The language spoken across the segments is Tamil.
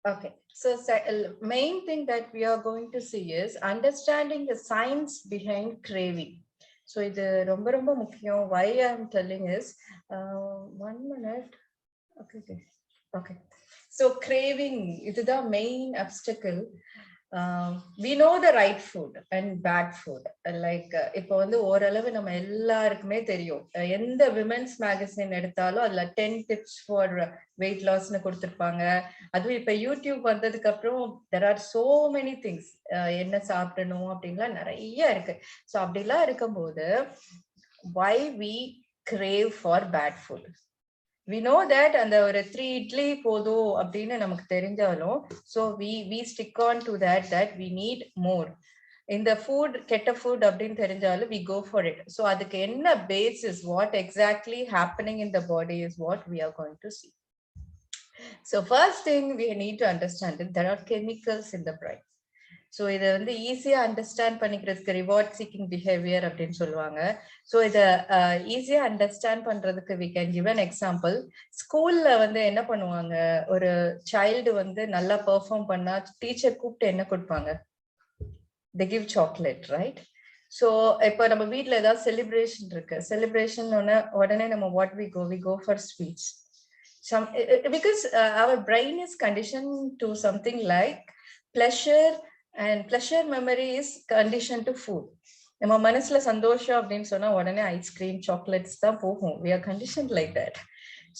Okay, so main thing that we are going to see is understanding the science behind craving. So இது ரொம்ப ரொம்ப முக்கியம். Why I am telling is, 1 minute. Okay, okay, okay. So craving இதுதான் main obstacle. We know the right food and bad food. Like இப்போ வந்து ஓரளவு நம்ம எல்லாருக்குமே தெரியும். எந்த விமென்ஸ் மேகசின் எடுத்தாலும் அதுல 10 tips for weight lossனு கொடுத்திருப்பாங்க. அதுவும் இப்ப யூடியூப் வந்ததுக்கு அப்புறம் there are so many things. என்ன சாப்பிடணும் அப்படின்லாம் நிறைய இருக்கு. ஸோ அப்படிலாம் இருக்கும்போது why we crave for bad food? We know that அந்த ஒரு 3 இட்லி போதும் அப்படின்னு நமக்கு தெரிஞ்சாலும் so we stick on to that we need more. இந்த ஃபுட் கெட்ட ஃபுட் அப்படின்னு தெரிஞ்சாலும் we go for it. So அதுக்கு என்ன basis, what exactly happening in the body is what we are going to see. So first thing we need to understand is there are chemicals in the brain. So இதை வந்து ஈஸியா அண்டர்ஸ்டாண்ட் பண்ணிக்கிறதுக்கு ரிவார்ட் சீக்கிங் பிஹேவியர் அப்படின்னு சொல்லுவாங்க. ஸோ இதை ஈஸியா அண்டர்ஸ்டாண்ட் பண்றதுக்கு we can give an example. ஸ்கூல்ல வந்து என்ன பண்ணுவாங்க, ஒரு சைல்டு வந்து நல்லா பெர்ஃபார்ம் பண்ணா டீச்சர் கூப்பிட்டு என்ன கொடுப்பாங்க? they give chocolate, right? So இப்போ நம்ம வீட்டில் ஏதாவது செலிப்ரேஷன் இருக்கு, செலிப்ரேஷன் உடனே நம்ம what we go for sweets. Because our brain is conditioned to something like pleasure, and pleasure memory is conditioned to food. நம்ம மனசுல சந்தோஷம் அப்படின்னு சொன்னா உடனே ஐஸ்கிரீம் சாக்லேட்ஸ் தான் போகும். we are conditioned like that.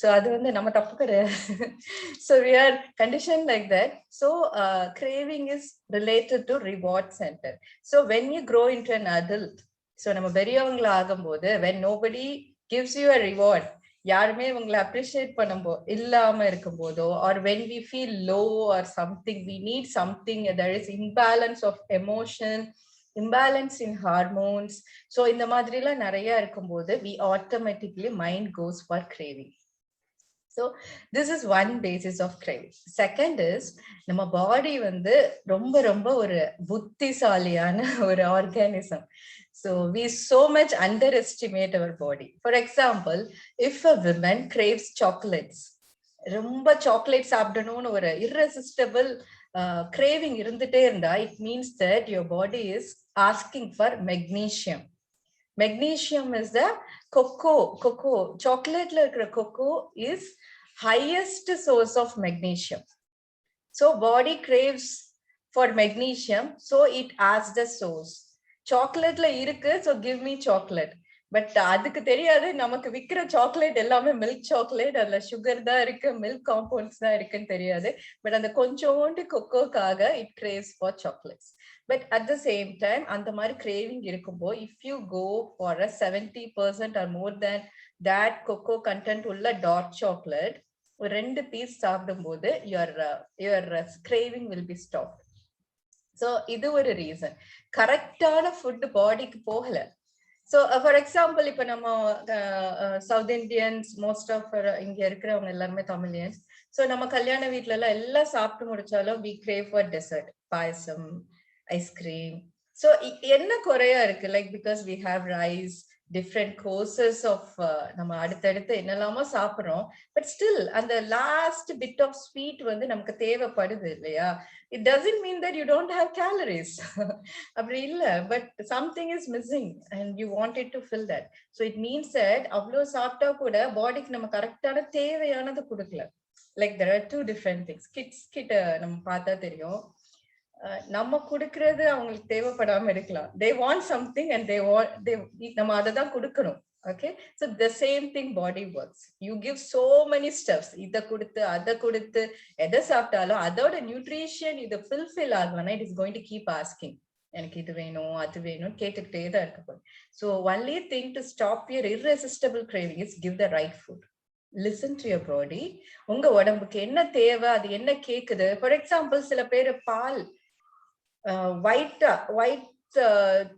So அது வந்து நம்ம தப்பு கிடையாது. So we are conditioned like that. So craving is related to reward center. So when you grow into an adult, so நம்ம பெரியவங்கள ஆகும்போது when nobody gives you a reward, யாருமே உங்களை அப்ரிஷியேட் பண்ணும்போ இல்லாம இருக்கும் போதோ, or when we feel low or something, we need something, there is imbalance of emotion, imbalance in hormones. So இந்த மாதிரிலாம் நிறைய இருக்கும்போது we automatically mind goes for craving. So this is one basis of craving. Second is நம்ம பாடி வந்து ரொம்ப ரொம்ப ஒரு புத்திசாலியான ஒரு organism. So we so much underestimate our body. For example, if a woman craves chocolates, ரொம்ப சாக்லேட் சாப்பிடணும்னு ஒரு irresistible craving இருந்துட்டே இருந்தா, it means that your body is asking for magnesium. Magnesium is the cocoa. Chocolate la irukra cocoa is highest source of magnesium. So body craves for magnesium, so it asks the source. சாக்லேட்ல இருக்கு, so give me chocolate. But அதுக்கு தெரியாது நமக்கு விற்கிற சாக்லேட் எல்லாமே மில்க் சாக்லேட், அதுல சுகர் தான் இருக்கு, மில்க் காம்பவுண்ட்ஸ் தான் இருக்குன்னு தெரியாது. பட் அந்த கொஞ்சோண்டு கொக்கோக்காக it craves for chocolates. But at the same time அந்த மாதிரி கிரேவிங் இருக்கும்போ if you go for a 70% or more than that cocoa content உள்ள டார்க் சாக்லேட் ஒரு 2 பீஸ் சாப்பிடும் போது your craving will be stopped. So இது ஒரு ரீசன். கரெக்டான ஃபுட் பாடிக்கு போகல. ஸோ ஃபார் எக்ஸாம்பிள் இப்போ நம்ம சவுத் இண்டியன்ஸ், மோஸ்ட் ஆஃப் இங்க இருக்கிறவங்க எல்லாருமே தமிழியன்ஸ். ஸோ நம்ம கல்யாண வீட்டுல எல்லாம் சாப்பிட்டு முடிச்சாலும் we crave for dessert, payasam, ice cream. So என்ன குறையா இருக்கு? Like because we have rice, different courses of நம்ம அடுத்தடுத்து என்னெல்லாமோ சாப்பிட்றோம். பட் ஸ்டில் அந்த லாஸ்ட் பிட் ஆஃப் ஸ்வீட் வந்து நமக்கு தேவைப்படுது இல்லையா? It doesn't mean that you don't have calories. அப்படி இல்ல, but something is missing and you wanted to fill that. So it means that அவ்வளோ சாப்பிட்டா கூட பாடிக்கு நம்ம கரெக்டான தேவையானது கொடுக்கல. Like there are two different things. Kids கிட்ட நம்ம பார்த்தா தெரியும், நம்ம கொடுக்கறது அவங்களுக்கு தேவைப்படாம இருக்கலாம். They want something and நம்ம அதை தான் கொடுக்கணும். Okay, so the same thing body works. You give so many stuffs, இத கொடுத்து அதை கொடுத்து எதை சாப்பிட்டாலும் அதோட நியூட்ரிஷன் இது ஃபுல்ஃபில் ஆகணும்னா it is going to keep asking, எனக்கு இது வேணும் அது வேணும் கேட்டுக்கிட்டே தான் இருக்க போகுது. So only thing to stop your irresistible craving is give the right food. Listen to your body. உங்க உடம்புக்கு என்ன தேவை, அது என்ன கேக்குது. ஃபார் எக்ஸாம்பிள் சில பேர் பால் ஒயிட்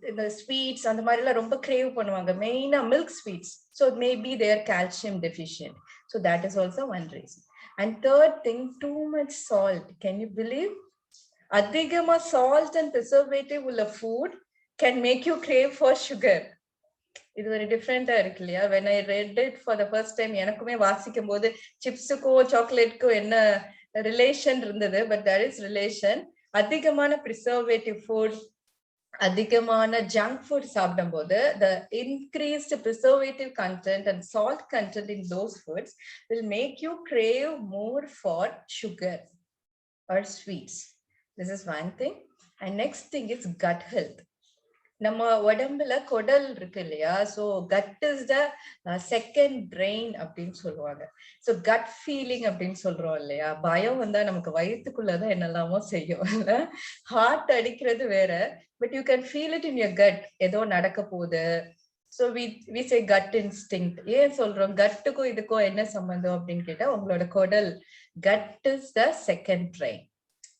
இந்த ஸ்வீட்ஸ் அந்த மாதிரி எல்லாம் ரொம்ப கிரேவ் பண்ணுவாங்க, மெயினா milk sweets. So maybe their calcium deficient. So that is also one reason. And third thing, too much salt. Can you believe? அதிகமா சால்ட் அண்ட் ப்ரிசர்வேட்டிவ் உள்ள food can make you crave for sugar. இது ஒரு டிஃப்ரெண்டா இருக்கு இல்லையா? when I read it for the first time, எனக்குமே வாசிக்கும் போது சிப்ஸுக்கோ சாக்லேட்க்கோ என்ன ரிலேஷன் இருந்தது, பட் தட் இஸ் ரிலேஷன். அதிகமான ப்ரிசர்வேட்டிவ் ஃபுட், அதிகமான ஜங்க் ஃபுட் சாப்பிடும் போது the increased preservative content and salt content in those foods will make you crave more for sugar or sweets. This is one thing. And next thing is gut health. நம்ம உடம்புல குடல் இருக்கு இல்லையா, so cut is the second brain அப்படின்னு சொல்லுவாங்க. ஸோ கட் ஃபீலிங் அப்படின்னு சொல்றோம் இல்லையா, பயம் வந்தா நமக்கு வயிற்றுக்குள்ளதான் என்னெல்லாமோ செய்யும் இல்ல, ஹார்ட் அடிக்கிறது வேற, but you can feel it in your gut, ஏதோ நடக்க போகுது. So we say gut instinct. ஏன் சொல்றோம் கட்டுக்கும் இதுக்கும் என்ன சம்பந்தம் அப்படின்னு கேட்டா, உங்களோட குடல், cut is the second brain.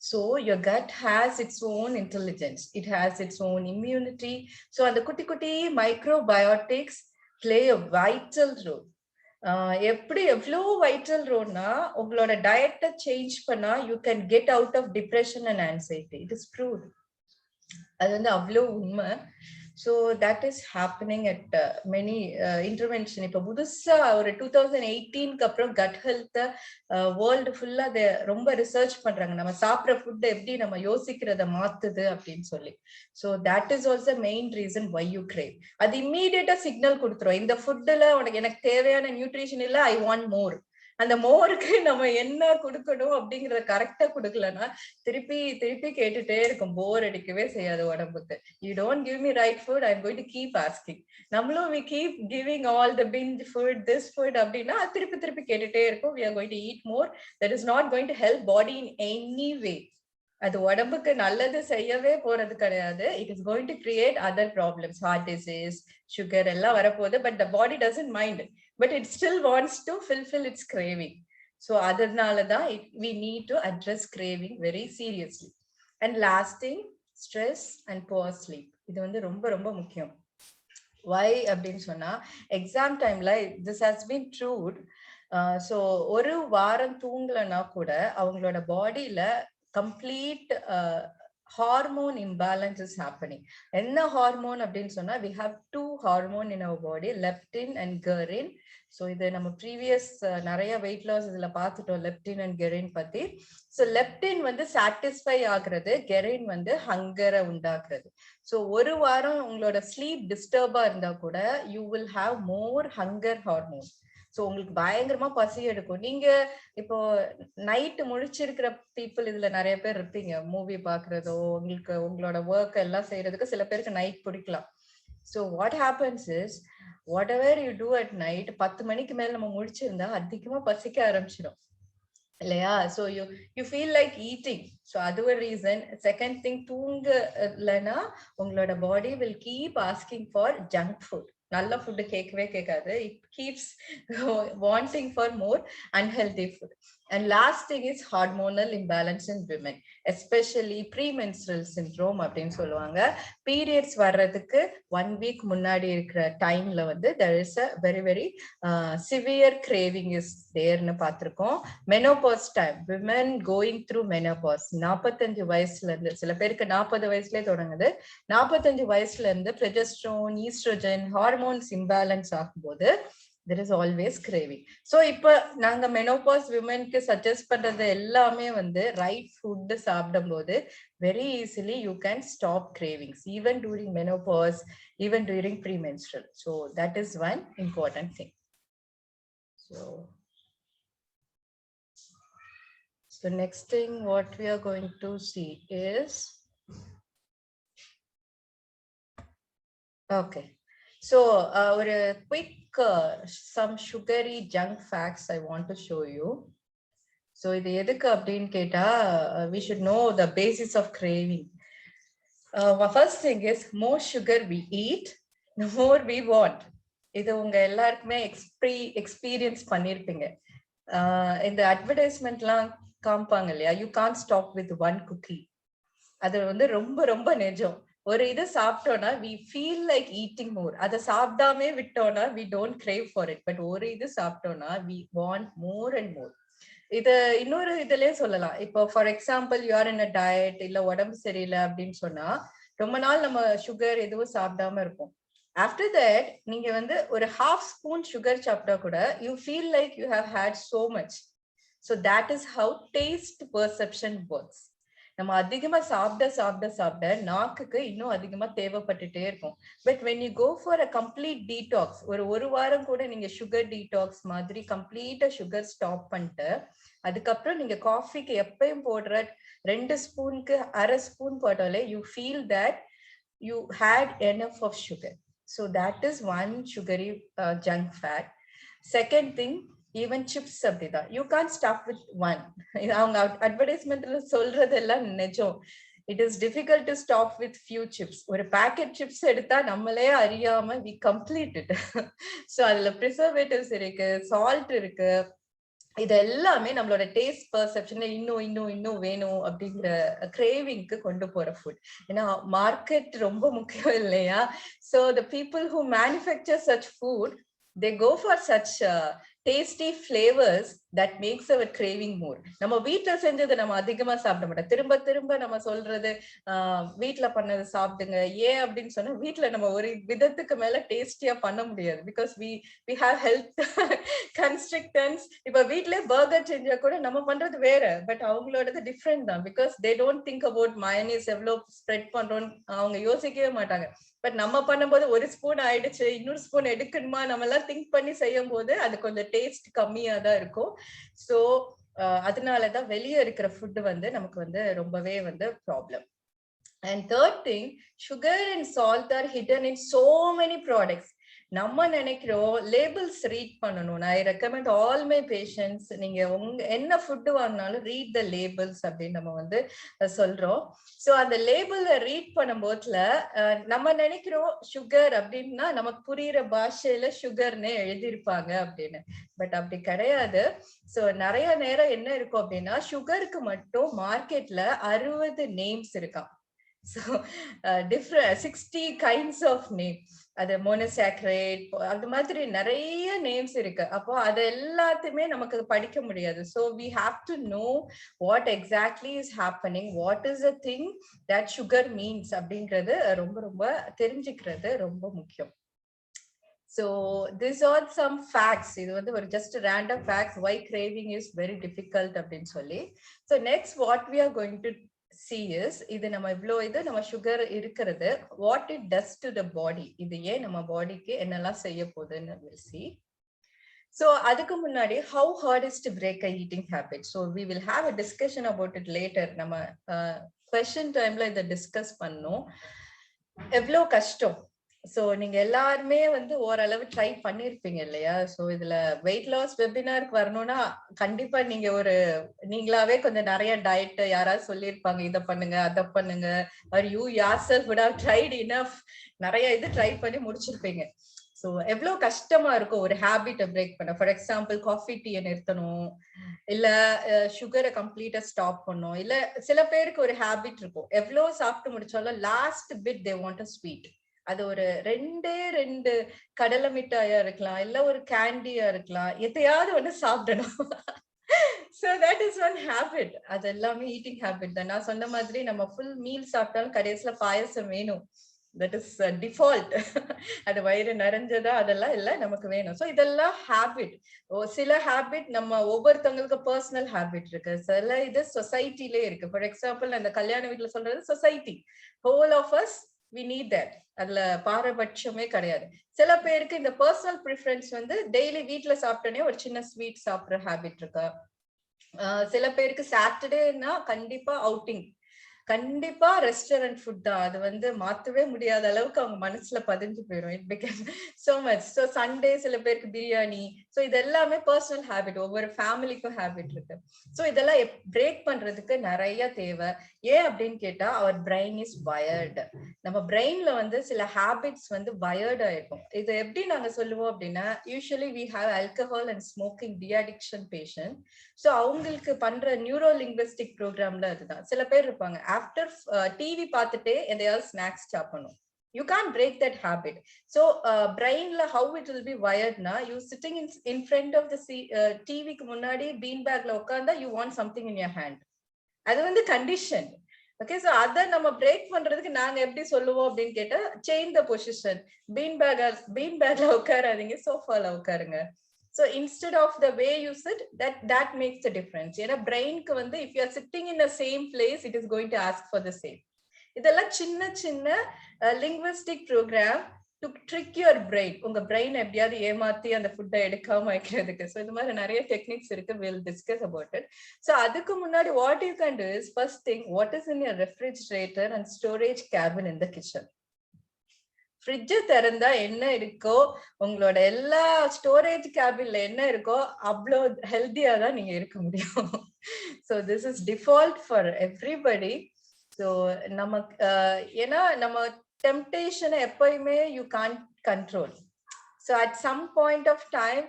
So your gut has its own intelligence. It has its own immunity. So and the kuti microbiotics play a vital role. எப்படி எவ்வளோ வைட்டல் ரோல்னா, உங்களோட டயட்டை சேஞ்ச் பண்ணா you can get out of depression and anxiety. It is proved. அது வந்து அவ்வளோ உண்மை. So that is happening at many intervention. இப்போ புதுசா ஒரு 2018க்கு அப்புறம் கட் ஹெல்த்தை வேர்ல்டு ஃபுல்லா அதை ரொம்ப ரிசர்ச் பண்றாங்க. நம்ம சாப்பிட்ற ஃபுட் எப்படி நம்ம யோசிக்கிறத மாத்துது அப்படின்னு சொல்லி. So that is also main reason why you crave. அது இம்மீடியட்டா சிக்னல் கொடுத்துரும், இந்த ஃபுட்டுல உனக்கு எனக்கு தேவையான நியூட்ரிஷன் இல்லை, ஐ வாண்ட் மோர். அந்த மோருக்கு நம்ம என்ன கொடுக்கணும் அப்படிங்கறத கரெக்டா கொடுக்கலன்னா திருப்பி திருப்பி கேட்டுட்டே இருக்கும், போர் அடிக்கவே செய்யாது உடம்புக்கு. You don't give me right food, I am going to keep asking. நம்மளும் we keep giving all the binge food, this food அப்படின்னா திருப்பி திருப்பி கேட்டுட்டே இருக்கும். We are going to eat more. That is not going to help body in any way. அது உடம்புக்கு நல்லது செய்யவே போறது கிடையாது. It is going to create other problems, heart disease, sugar எல்லாம் வரப்போகுது. But the body doesn't mind, but it still wants to fulfill its craving. So அதனாலதான் we need to address craving very seriously. And last thing, stress and poor sleep. இது வந்து ரொம்ப ரொம்ப முக்கியம். why அப்படின்னு சொன்னா, எக்ஸாம் டைம்ல this has been proved. So ஒரு வாரம் தூங்கலன்னா கூட அவங்களோட பாடியில complete hormone imbalance is happening. என்ன ஹார்மோன் அப்படின்னு சொன்னா, we have two hormone in our body, leptin and ghrelin. So இது நம்ம ப்ரீவியஸ் நிறைய வெயிட் லாஸ் இதுல பார்த்துட்டோம், லெப்டின் அண்ட் கெரைன் பத்தி. ஸோ லெப்டின் வந்து சாட்டிஸ்ஃபை ஆகுறது, கெரைன் வந்து ஹங்கரை உண்டாக்குறது. ஸோ ஒரு வாரம் உங்களோட ஸ்லீப் டிஸ்டர்பா இருந்தா கூட you will have more hunger hormone. So உங்களுக்கு பயங்கரமா பசி எடுக்கும். நீங்க இப்போ நைட்டு முழிச்சிருக்கிற பீப்புள் இதுல நிறைய பேர் இருப்பீங்க, மூவி பாக்குறதோ உங்களுக்கு உங்களோட ஒர்க் எல்லாம் செய்யறதுக்கு சில பேருக்கு நைட் பிடிக்கலாம். So what happens is, whatever you do at night, 10 மணிக்கு மேல நம்ம முழிச்சிருந்தா அதிகமா பசிக்க ஆரம்பிச்சிடும் இல்லையா? So you feel like eating. So அது ஒரு ரீசன். செகண்ட் திங், தூங்கலைன்னா உங்களோட பாடி will keep asking for junk food. நல்ல ஃபுட்டு கேட்கவே கேட்காது. It keeps wanting for more unhealthy food. And last thing is hormonal imbalance in women, especially premenstrual syndrome அப்படின்னு சொல்லுவாங்க. பீரியட்ஸ் வர்றதுக்கு 1 week முன்னாடி இருக்கிற டைம்ல வந்து there is a very very severe craving is thereன்னு பார்த்திருக்கோம். menopause time, women going through menopause, 45 வயசுல இருந்து, சில பேருக்கு 40 வயசுலயே தொடங்குது, 45 வயசுல இருந்து progesterone, estrogen, hormones imbalance ஆகும்போது there is always craving. So இப்ப நாங்க menopause womenக்கு suggest பண்றது எல்லாமே வந்து right food சாப்பிடும் போது very easily you can stop cravings, even during menopause, even during premenstrual. So that is one important thing. So next thing what we are going to see is, okay, so ஒரு quick some sugary junk facts I want to show you. So இது எதுக்கு அப்படின்னு கேட்டா, we should know the basis of craving. First thing is, more sugar we eat, the more we want. இது உங்க எல்லாருக்குமே எக்ஸ்பீரியன்ஸ் பண்ணிருப்பீங்க. இந்த அட்வர்டைஸ்மெண்ட்லாம் காமிப்பாங்க இல்லையா, you can't stop with one cookie. அது வந்து ரொம்ப ரொம்ப நிஜம். ஒரு இது சாப்பிட்டோம்னா we feel like eating more. அதை சாப்பிடாமே விட்டோம்னா we don't crave for it. But ஒரு இது சாப்பிட்டோம்னா we want more and more. இது இன்னொரு இதுலயே சொல்லலாம். இப்போ for example you are in a diet, இல்ல உடம்பு சரியில்லை அப்படின்னு சொன்னா ரொம்ப நாள் நம்ம சுகர் எதுவும் சாப்பிடாம இருப்போம். ஆஃப்டர் தட் நீங்க வந்து ஒரு 1/2 ஸ்பூன் சுகர் சாப்பிட்டா கூட you feel like you have had so much. So that is how taste perception works. நம்ம அதிகமா சாப்பிட சாப்பிட சாப்பிட நாக்குக்கு இன்னும் அதிகமா தேவைப்பட்டுட்டே இருக்கும். But when you go for a complete detox, ஒரு வாரம் கூட நீங்க சுகர் டீடாக்ஸ் மாதிரி கம்ப்ளீட்டா சுகர் ஸ்டாப் பண்ணிட்டு அதுக்கப்புறம் நீங்க காஃபிக்கு எப்பயும் போடுற 2 ஸ்பூனுக்கு அரை ஸ்பூன் போட்டாலே you feel that you had enough of sugar. So that is one sugary junk fat. Second thing, even chips abdida. You can't stop with one. Avanga advertisement la solradella nejam. It is difficult to stop with few chips. Or packet chips edutha nammale ariyama we complete it. So adula preservatives irukku, salt irukku. இது எல்லாமே நம்மளோட டேஸ்ட் பெர்செப்ஷன்ல இன்னும் வேணும் அப்படிங்கிற கிரேவிங்க்கு கொண்டு போற ஃபுட். ஏன்னா மார்க்கெட் ரொம்ப முக்கியம் இல்லையா? So the people who manufacture such food, they go for such tasty flavors that makes our craving more. நம்ம வீட்ல செஞ்சது நம்ம அதிகமா சாப்பிட மாட்டோம். திரும்ப திரும்ப நம்ம சொல்றது வீட்ல பண்ணது சாப்பிடுங்க. ஏன் அப்படின்னு சொன்னா வீட்ல நம்ம ஒரு விதத்துக்கு மேல டேஸ்டியா பண்ண முடியாது. Because we have health constrictions. இப்ப வீட்ல பர்கர் செஞ்சா கூட நம்ம பண்றது வேற, பட் அவங்களோடது டிஃப்ரெண்ட் தான். Because they don't think about mayonnaise எவ்வளவு ஸ்ப்ரெட் பண்றோம் அவங்க யோசிக்கவே மாட்டாங்க. பட் நம்ம பண்ணும்போது ஒரு ஸ்பூன் ஆயிடுச்சு, இன்னொரு ஸ்பூன் எடுக்கணுமா, நம்ம எல்லாம் திங்க் பண்ணி செய்யும் போது அது கொஞ்சம் டேஸ்ட் கம்மியா தான் இருக்கும். சோ அதனாலதான் வெளியே இருக்கிற ஃபுட் வந்து நமக்கு வந்து ரொம்பவே வந்து problem. And third thing, sugar and salt are hidden in so many products. நம்ம நினைக்கிறோம் லேபிள்ஸ் ரீட் பண்ணணும். I recommend all my patients, நீங்க என்ன ஃபுட் வாங்கினாலும் ரீட் த லேபிள்ஸ் அப்படின்னு நம்ம வந்து சொல்றோம். சோ அந்த லேபிள ரீட் பண்ணும் போதுல நம்ம நினைக்கிறோம் சுகர் அப்படின்னா நமக்கு புரியுற பாஷையில சுகர்னு எழுதியிருப்பாங்க அப்படின்னு. பட் அப்படி கிடையாது. சோ நிறைய நேரம் என்ன இருக்கும் அப்படின்னா சுகருக்கு மட்டும் மார்க்கெட்ல 60 நேம்ஸ் இருக்காம். So different 60 kinds of name. அது monosaccharide அந்த மாதிரி நிறைய நேம்ஸ் இருக்கு. அப்போ அது எல்லாத்தையுமே நமக்கு படிக்க முடியாது. So we have to know what exactly is happening, what is the thing that sugar means அப்படிங்கிறது ரொம்ப ரொம்ப தெரிஞ்சுக்கிறது ரொம்ப முக்கியம். So these are some facts. இது வந்து ஒரு just random facts why craving is very difficult அப்படின்னு சொல்லி. So next what we are going to see is, இது நம்ம இவ்ளோ இது நம்ம சுகர் இருக்கிறது, what it does to the body. இது ஏன் நம்ம பாடிக்கு என்னெல்லாம் செய்ய போகுதுன்னு we'll see. So அதுக்கு முன்னாடி how hard is to break a eating habit. So we will have a discussion about it later. நம்ம question timeல இதை டிஸ்கஸ் பண்ணோம். எவ்வளோ கஷ்டம். சோ நீங்க எல்லாருமே வந்து ஓரளவு ட்ரை பண்ணிருப்பீங்க இல்லையா? சோ இதுல வெயிட் லாஸ் வெபினாருக்கு வரணும்னா கண்டிப்பா நீங்க நீங்களாவே கொஞ்சம் நிறைய டயட் யாராவது சொல்லியிருப்பாங்க, இதை பண்ணுங்க அதை பண்ணுங்க, or you yourself would have tried enough, நிறைய இது ட்ரை பண்ணி முடிச்சிருப்பீங்க. சோ எவ்வளவு கஷ்டமா இருக்கும் ஒரு ஹேபிட்டை பிரேக் பண்ண. ஃபார் எக்ஸாம்பிள் காஃபி டீயை நிறுத்தணும், இல்ல சுகரை கம்ப்ளீட்டா ஸ்டாப் பண்ணும், இல்ல சில பேருக்கு ஒரு ஹேபிட் இருக்கும், எவ்வளவு சாப்பிட்டு முடிச்சாலும் last bit they want a sweet. அது ஒரு 2 கடலை மிட்டாயா இருக்கலாம், இல்ல ஒரு கேண்டியா இருக்கலாம், எதையாவது ஒண்ணு சாப்பிடணும். So that is one habit. அது எல்லாமே ஈட்டிங் ஹேபிட் தான். நான் சொன்ன மாதிரி நம்ம ஃபுல் மீல் சாப்பிட்டாலும் கடைசியில பாயசம் வேணும். That is default. அது வயிறு நிறைஞ்சதா அதெல்லாம் இல்ல, நமக்கு வேணும். சோ இதெல்லாம் ஹேபிட். சில ஹேபிட் நம்ம ஒவ்வொருத்தவங்களுக்கு பர்சனல் ஹேபிட் இருக்கு, சில இது சொசைட்டிலே இருக்கு. ஃபார் எக்ஸாம்பிள் அந்த கல்யாண வீட்டுல சொல்றது society, whole of us we need that. அதுல பாரபட்சமே கிடையாது. சில பேருக்கு இந்த பர்சனல் ப்ரிஃபரன்ஸ் வந்து டெய்லி வீட்டுல சாப்பிட்டோன்னே ஒரு சின்ன ஸ்வீட் சாப்பிடுற ஹேபிட் இருக்கா. சில பேருக்கு சாட்டர்டேனா கண்டிப்பா அவுட்டிங், கண்டிப்பா ரெஸ்டாரண்ட் ஃபுட் தான். அது வந்து மாத்தவே முடியாத அளவுக்கு அவங்க மனசுல பதிஞ்சு போயிடும். It become so much. So Sunday சில பேருக்கு பிரியாணி. ஸோ இது எல்லாமே பர்சனல் ஹேபிட், ஒவ்வொரு ஃபேமிலிக்கும் ஹேபிட் இருக்கு. ஸோ இதெல்லாம் பிரேக் பண்றதுக்கு நிறைய தேவை. ஏன் அப்படின்னு கேட்டா அவர் பிரெயின் இஸ் வயர்டு. நம்ம பிரெயின்ல வந்து சில ஹேபிட்ஸ் வந்து வயர்ட் ஆயிருக்கும். இது எப்படி நாங்க சொல்லுவோம் அப்படின்னா, usually we have alcohol and smoking deaddiction patient. So அவங்களுக்கு பண்ற நியூரோ லிங்குவிஸ்டிக் ப்ரோக்ராம்ல அதுதான். சில பேர் இருப்பாங்க ஆஃப்டர் டிவி பார்த்துட்டே எதையாவது ஸ்நாக்ஸ் சாப்பிடணும். You can't break that habit. So brainல how it will be wired na, you sitting in front of the TV க்கு முன்னாடி பீன் பேக்ல உட்கார்ந்தா you want something in your hand. அது வந்து கண்டிஷன். ஓகே, சோ அத நம்ம பிரேக் பண்றதுக்கு நாங்க எப்படி சொல்லுவோம் அப்படின்னு கேட்டா, சேஞ்ச் த பொசிஷன். பீன் பேக்ல உட்காராதீங்க, சோஃபால உட்காருங்க. So instead of the way you sit, that makes the difference. ஏன்னா பிரெயின்க்கு வந்து if you are sitting in the same place, it is going to ask for the same. இதெல்லாம் சின்ன சின்ன linguistic program to trick your brain. உங்க பிரெயின் எப்படியாவது ஏமாத்தி அந்த ஃபுட்டை எடுக்காம வைக்கிறதுக்கு. ஸோ இது மாதிரி நிறைய டெக்னிக்ஸ் இருக்கு. Will discuss about it. So அதுக்கு முன்னாடி what you can to is first thing, what is in your refrigerator and storage cabin in the kitchen. ஃப்ரிட்ஜை திறந்தா என்ன இருக்கோ, உங்களோட எல்லா ஸ்டோரேஜ் கேபின்ல என்ன இருக்கோ அவ்வளோ ஹெல்த்தியா தான் நீங்க இருக்க முடியும். So this is default for everybody. So நமக்கு ஏன்னா நம்ம டெம்டேஷனை எப்பயுமே you can't control. So at some point of time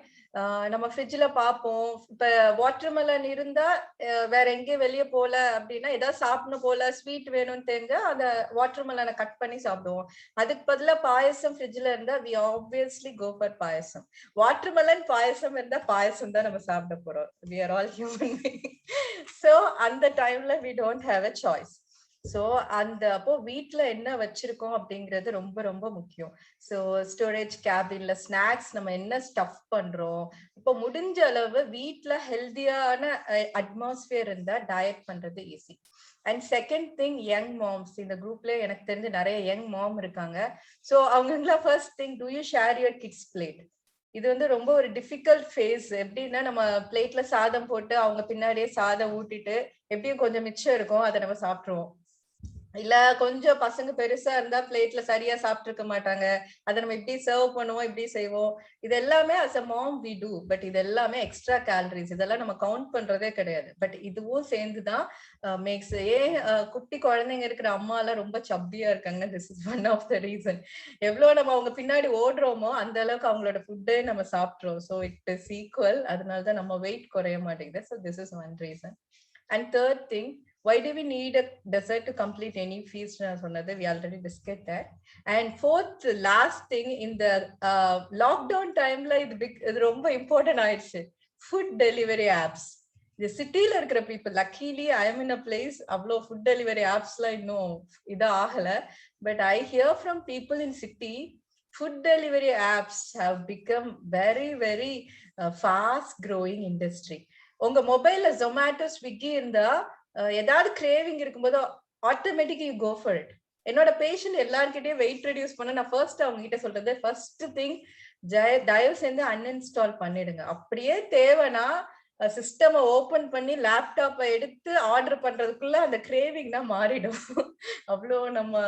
நம்ம ஃப்ரிட்ஜில் பார்ப்போம், இப்போ வாட்டர்மெலன் இருந்தா வேற எங்கேயும் வெளியே போல அப்படின்னா ஏதாவது சாப்பிடணும் போல ஸ்வீட் வேணும்னு தெரிஞ்சா அந்த வாட்டர்மெலனை கட் பண்ணி சாப்பிடுவோம். அதுக்கு பதிலாக பாயசம் ஃப்ரிட்ஜில் இருந்தா we obviously go for payasam. Watermelon payasam இருந்தா பாயசம் தான் நம்ம சாப்பிட போறோம். We are all human being. So அந்த டைம்ல we don't have a choice. So அந்த அப்போ வீட்டுல என்ன வச்சிருக்கோம் அப்படிங்கிறது ரொம்ப ரொம்ப முக்கியம். ஸோ ஸ்டோரேஜ் கேபின்ல ஸ்நாக்ஸ் நம்ம என்ன ஸ்டஃப் பண்றோம், இப்போ முடிஞ்ச அளவு வீட்டுல ஹெல்தியான அட்மாஸ்பியர் இருந்தா டயட் பண்றது easy. And second thing, young moms இந்த குரூப்ல எனக்கு தெரிஞ்சு நிறைய யங் மாம் இருக்காங்க. ஸோ அவங்கள first thing, do you share your kids plate? இது வந்து ரொம்ப ஒரு டிஃபிகல்ட் ஃபேஸ். எப்படின்னா நம்ம பிளேட்ல சாதம் போட்டு அவங்க பின்னாடியே சாதம் ஊட்டிட்டு எப்படியும் கொஞ்சம் மிச்சம் இருக்கும், அதை நம்ம சாப்பிட்டுருவோம். இல்ல கொஞ்சம் பசங்க பெருசா இருந்தா பிளேட்ல சரியா சாப்பிட்டு இருக்க மாட்டாங்க, அதை நம்ம இப்படி சர்வ் பண்ணுவோம், இப்படி செய்வோம். இது எல்லாமே as a mom we do. But இது எல்லாமே எக்ஸ்ட்ரா கேலரிஸ், இதெல்லாம் நம்ம கவுண்ட் பண்றதே கிடையாது. பட் இதுவும் சேர்ந்துதான் மேக்ஸ். ஏன் குட்டி குழந்தைங்க இருக்கிற அம்மா எல்லாம் ரொம்ப சப்பியா இருக்காங்க? This is one of the reason. எவ்வளவு நம்ம அவங்க பின்னாடி ஓடுறோமோ அந்த அளவுக்கு அவங்களோட ஃபுட்டே நம்ம சாப்பிட்றோம். So it is equal. அதனாலதான் நம்ம வெயிட் குறைய மாட்டேங்குது. So this is one reason. And third thing, why do we need a dessert to complete any feast? We already discussed that. And fourth, last thing, in the lockdown time la idu big romba important aichu, food delivery apps. The city la irukra people, luckily I am in a place avlo food delivery apps la inno ida agala, but I hear from people in city food delivery apps have become very very fast growing industry. உங்க மொபைல்ல Zomato, Swiggy இருந்தா ஏதாவது கிரேவிங் இருக்கும்போது ஆட்டோமேட்டிக்கா யூ கோ ஃபார் இட். என்னோட பேஷண்ட் எல்லார்கிட்டயும் வெயிட் ரெடியூஸ் பண்ண நான் ஃபர்ஸ்ட் அவங்க கிட்ட சொல்றது, ஃபர்ஸ்ட் திங், தயவு செஞ்சு அன்இன்ஸ்டால் பண்ணிடுங்க. அப்படியே தேவைன்னா சிஸ்டம் ஓபன் பண்ணி லேப்டாப்பை எடுத்து ஆர்டர் பண்றதுக்குள்ள அந்த கிரேவிங்னா மாறிடும். அவ்வளோ நம்ம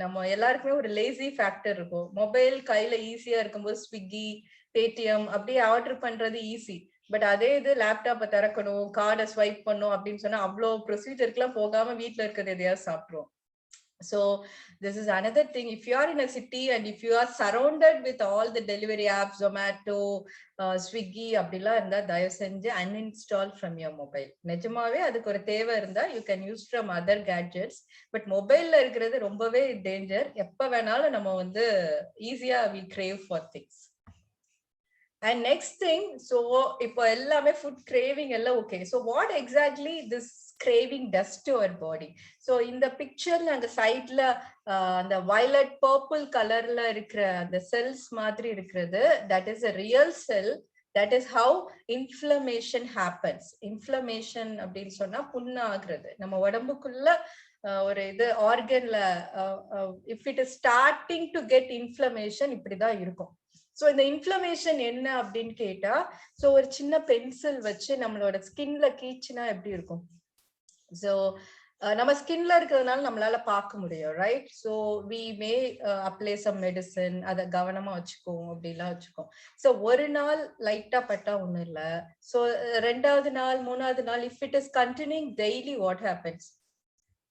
நம்ம எல்லாருக்குமே ஒரு லேசி ஃபேக்டர் இருக்கும். மொபைல் கையில ஈஸியா இருக்கும்போது ஸ்விக்கி, பேடிஎம் அப்படியே ஆர்டர் பண்றது ஈஸி. பட் அதே இது லேப்டாப்பை திறக்கணும், கார்டை ஸ்வைப் பண்ணும் அப்படின்னு சொன்னா அவ்வளோ ப்ரொசீஜருக்குலாம் போகாம வீட்டுல இருக்கிறது எதையாவது சாப்பிடுவோம். So this is another thing. If you are in a city and if you are surrounded with all the delivery apps, Zomato, Swiggy அப்படிலாம் இருந்தா தயவு செஞ்சு uninstall from your mobile. நிஜமாவே அதுக்கு ஒரு தேவை இருந்தா you can use from other gadgets. But மொபைல்ல இருக்கிறது ரொம்பவே டேஞ்சர். எப்ப வேணாலும் நம்ம வந்து ஈஸியா we crave for things. And next thing, so இப்போ எல்லாமே food craving எல்லாம் okay. So what exactly this craving does to our body? So இந்த பிக்சர்ல அந்த சைட்ல அந்த violet purple கலர்ல இருக்கிற அந்த செல்ஸ் மாதிரி இருக்கிறது, that is a real cell. That is how inflammation happens. Inflammation அப்படின்னு சொன்னா புண்ணாகிறது. நம்ம உடம்புக்குள்ள ஒரு இது ஆர்கன்ல if it is starting to get inflammation இப்படிதான் இருக்கும். ஸோ இந்த இன்ஃப்ளமேஷன் என்ன அப்படின்னு கேட்டா, ஸோ ஒரு சின்ன பென்சில் வச்சு நம்மளோட ஸ்கின்ல கீச்சுனா எப்படி இருக்கும்? ஸோ நம்ம ஸ்கின்ல இருக்கிறதுனால நம்மளால பார்க்க முடியும், right? So we may apply some medicine, அதை கவனமா வச்சுக்கோம், அப்படிலாம் வச்சுக்கோம். ஸோ ஒரு நாள் லைட்டா பட்டா ஒன்றும் இல்லை. ஸோ 2வது நாள் 3வது நாள் if it is continuing daily, what happens?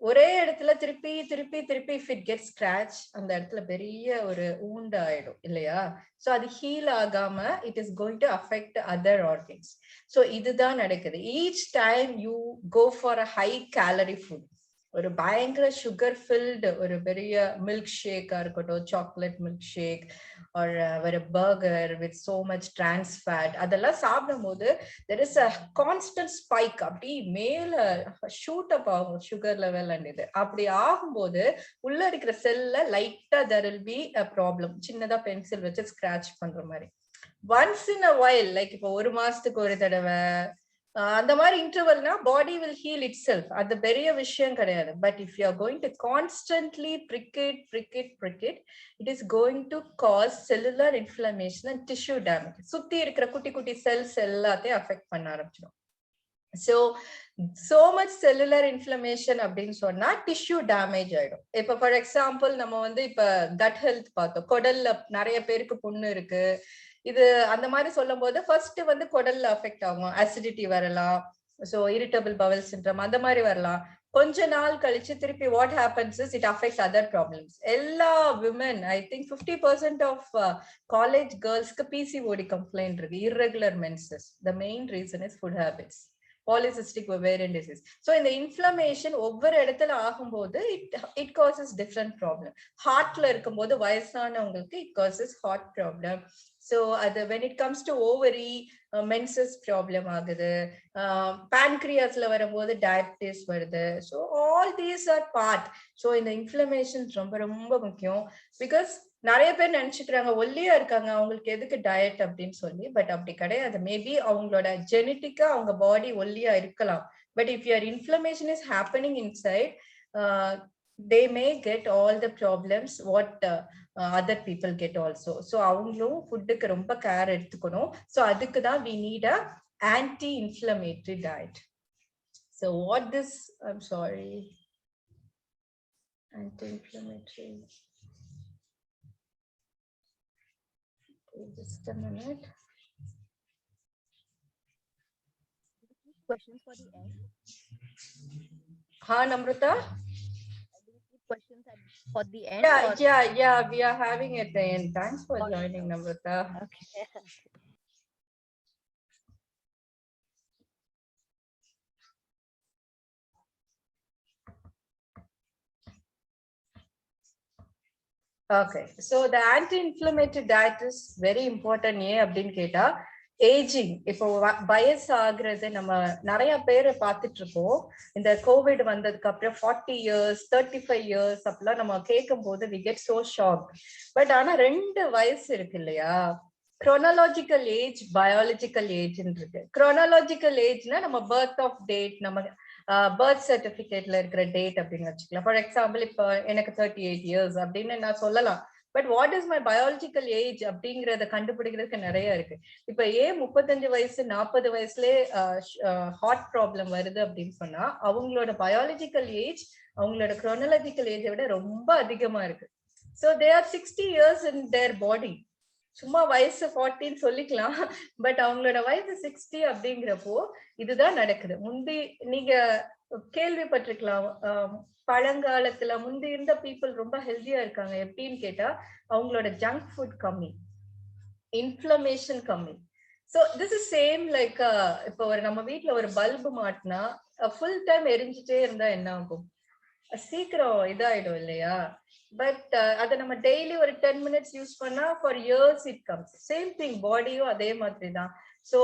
ஒரே இடத்துல திருப்பி திருப்பி திருப்பி இஃப் இட் கெட் ஸ்கிராச், அந்த இடத்துல பெரிய ஒரு ஊண்டு ஆயிடும் இல்லையா? ஸோ அது ஹீல் ஆகாம it is going to affect other organs. So இதுதான் நடக்குது. Each time you go for a high calorie food, ஒரு பயங்கர சுகர் ஃபில்டு ஒரு பெரிய மில்க் ஷேக்கா இருக்கட்டும், சாக்லேட் மில்க் ஷேக் ஒரு burger with so much trans fat, அதெல்லாம் சாப்பிடும் போது there is a constant spike, அப்படி மேல ஷூட் அப் ஆகும் சுகர் லெவல். அண்ட் இது அப்படி ஆகும்போது உள்ள இருக்கிற செல்ல லைட்டா there will be a problem, சின்னதா பென்சில் வச்சு ஸ்கிராச் பண்ற மாதிரி. once in a while, like இப்போ ஒரு மாசத்துக்கு ஒரு தடவை அந்த மாதிரி இன்டர்வல்னா body will heal itself. அது பெரிய விஷயம் கிடையாது. But if you are going to constantly prick it, it is going to cause cellular inflammation and tissue damage. சுத்தி இருக்கிற குட்டி குட்டி செல்ஸ் எல்லாத்தையும் அஃபெக்ட் பண்ண ஆரம்பிச்சிடும். so much cellular inflammation அப்படின்னு சொன்னா டிஷ்யூ டேமேஜ் ஆயிடும். இப்ப ஃபார் எக்ஸாம்பிள் நம்ம வந்து இப்ப கட் ஹெல்த் பார்த்தோம். குடல்ல நிறைய பேருக்கு புண்ணு இருக்கு. இது அந்த மாதிரி சொல்லும் போது ஃபர்ஸ்ட் வந்து குடல்ல அஃபெக்ட் ஆகும், அசிடிட்டி வரலாம், ஸோ இரிட்டபிள் பவல் சிண்ட்ரம் அந்த மாதிரி வரலாம். கொஞ்ச நாள் கழிச்சு திருப்பி what happens is it affects other problems. எல்லா women I think 50% of college கேர்ள்ஸ்க்கு பிசிஓடி கம்ப்ளைண்ட் இருக்கு, irregular menses. The main reason is food habits, polycystic ovarian disease. So in the inflammation ஒவ்வொரு இடத்துல ஆகும்போது it causes different problem. ஹார்ட்ல இருக்கும்போது வயசானவங்களுக்கு it causes heart problem. So when it comes to ovary, menses problem ஆகுது. pancreasல வரும்போது diabetes வருது. So all these are part. So இந்த inflammation ரொம்ப ரொம்ப முக்கியம். because நிறைய பேர் நினைச்சுக்கிறாங்க ஒல்லியா இருக்காங்க அவங்களுக்கு எதுக்கு டயட் அப்படின்னு சொல்லி. பட் அப்படி கிடையாது. மேபி அவங்களோட ஜெனட்டிக்கா அவங்க பாடி ஒல்லியா இருக்கலாம். But if your inflammation is happening inside, they may get all the problems what other people get also. So அவங்களும் ஃபுட்டுக்கு ரொம்ப கேர் எடுத்துக்கணும். ஸோ அதுக்கு தான் we need a anti-inflammatory diet. So what this, I'm sorry, anti-inflammatory, just a minute. Questions for the end? Ha, Namrata? Questions for the end? Yeah, we are having at the end. Thanks for joining, Namrata. Okay. Okay, so the anti-inflammatory diet is very important. ஏன் அப்படின்னு கேட்டா, ஏஜிங் இப்போ வயசு ஆகுறது நம்ம நிறைய பேரை பார்த்துட்டு இருக்கோம். இந்த கோவிட் வந்ததுக்கு அப்புறம் 40 years 35 years அப்படிலாம் நம்ம கேட்கும் போது we get so shocked. But ஆனா 2 வயசு இருக்கு இல்லையா, chronological age, biological age இருக்கு. chronological ageனா நம்ம birth of date, நம்ம பர்த் சர்டிபிகேட்ல இருக்கிற டேட் அப்படின்னு வச்சுக்கலாம். ஃபார் எக்ஸாம்பிள் இப்போ எனக்கு 38 years அப்படின்னு நான் சொல்லலாம். But what is my biological age அப்படிங்கறத கண்டுபிடிக்கிறதுக்கு நிறைய இருக்கு. இப்ப ஏன் 35 வயசு 40 வயசுலேயே ஹார்ட் ப்ராப்ளம் வருது அப்படின்னு சொன்னா அவங்களோட பயாலஜிக்கல் ஏஜ் அவங்களோட குரோனாலஜிக்கல் ஏஜை விட ரொம்ப அதிகமா இருக்கு. So they are 60 years in their body. சும்மா வயசு 40 சொல்லிக்கலாம், பட் அவங்களோட வயசு 60 அப்படிங்கிறப்போ இதுதான் நடக்குது. முந்தி நீங்க கேள்விப்பட்டிருக்கலாம், பழங்காலத்துல முந்தி இருந்த பீப்புள் ரொம்ப ஹெல்தியா இருக்காங்க. எப்படின்னு கேட்டா அவங்களோட ஜங்க் ஃபுட் கம்மி, இன்ஃப்ளமேஷன் கம்மி. So this is same like இப்போ நம்ம வீட்டுல ஒரு பல்பு மாட்டினா ஃபுல் டைம் எரிஞ்சிட்டே இருந்தா என்ன ஆகும்? சீக்கிரம் இதாயிடும் இல்லையா? பட் அதை நம்ம டெய்லி ஒரு 10 minutes யூஸ் பண்ணா for years it comes. Same thing பாடியும் அதே மாதிரி தான். ஸோ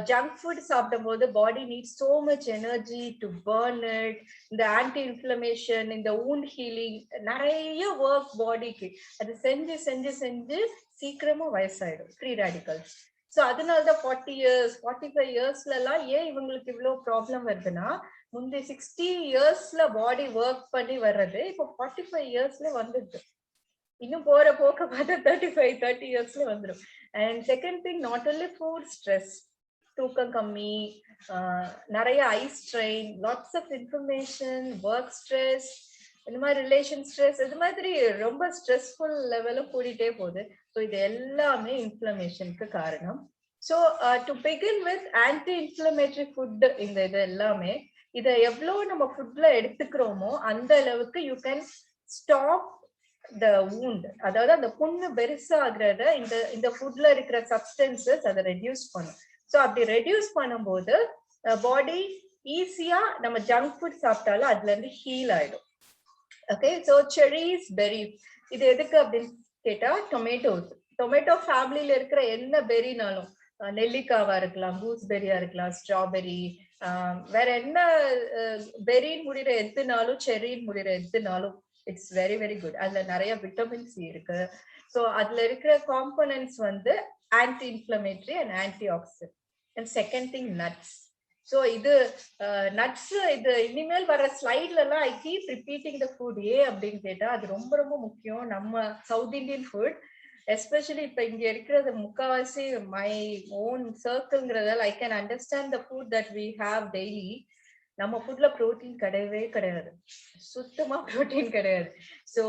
ஜங்க் ஃபுட் சாப்பிடும் போது body need so much energy to burn it. இந்த ஆன்டி இன்ஃப்ளமேஷன், இந்த வூண்ட் ஹீலிங், நிறைய ஒர்க் பாடிக்கு. அது செஞ்சு செஞ்சு செஞ்சு சீக்கிரமா வயசாயிடும், ஃப்ரீ ரேடிக்கல்ஸ். ஸோ அதனாலதான் 40 years 45 yearsல எல்லாம் ஏன் இவங்களுக்கு இவ்வளவு ப்ராப்ளம் வருதுன்னா, முந்தைய 60 yearsல பாடி ஒர்க் பண்ணி வர்றது இப்போ 45 yearsல வந்துடுது. இன்னும் போற போக்க பார்த்தா 35-30 yearsல வந்துடும். And second thing, not only food, stress, தூக்கம் கம்மி, நிறைய eye strain, lots of information, work stress, இந்த மாதிரி ரிலேஷன் ஸ்ட்ரெஸ், இது மாதிரி ரொம்ப ஸ்ட்ரெஸ்ஃபுல் லெவலும் கூடிட்டே போகுது. ஸோ இது எல்லாமே இன்ஃப்ளமேஷனுக்கு காரணம். So to begin with anti inflammatory food, இந்த இது எல்லாமே இதை எவ்வளவு நம்ம ஃபுட்ல எடுத்துக்கிறோமோ அந்த அளவுக்கு you can stop the wound. அதாவது அந்த புண்ணு பெருசாகிறத இந்த ஃபுட்ல இருக்கிற சப்ஸ்டன்சஸ் அதை ரெடியூஸ் பண்ணும். ஸோ அப்படி ரெடியூஸ் பண்ணும்போது பாடி ஈஸியா நம்ம ஜங்க் ஃபுட் சாப்பிட்டாலும் அதுல இருந்து ஹீல் ஆயிடும். ஓகே, ஸோ செரிஸ், பெரி, இது எதுக்கு அப்படின்னு கேட்டா டொமேட்டோ ஃபேமிலியில இருக்கிற என்ன பெரினாலும், நெல்லிக்காவா இருக்கலாம், கூஸ்பெரியா இருக்கலாம், ஸ்ட்ராபெரி, வேற என்ன பெரின்னு முடிகிற எதுனாலும், செரின்னு முடிகிற எதுனாலும் இட்ஸ் வெரி வெரி குட். அதுல நிறைய விட்டமின் சி இருக்கு. ஸோ அதுல இருக்கிற காம்போனன்ட்ஸ் வந்து anti-inflammatory and antioxidant. And second thing, nuts. So இது நட்ஸ் இது இனிமேல் வர ஸ்லைட்ல எல்லாம் I keep repeating the food அப்படின்னு கேட்டா அது ரொம்ப ரொம்ப முக்கியம். நம்ம சவுத் இந்தியன் ஃபுட் எஸ்பெஷலி இப்ப இங்க இருக்கிறது முக்காவாசி மை ஓன் சர்க்கிள்ங்கிறதால I can understand the food that we have daily. நம்ம ஃபுட்ல ப்ரோட்டீன் கிடையவே கிடையாது, சுத்தமா ப்ரோட்டீன் கிடையாது. ஸோ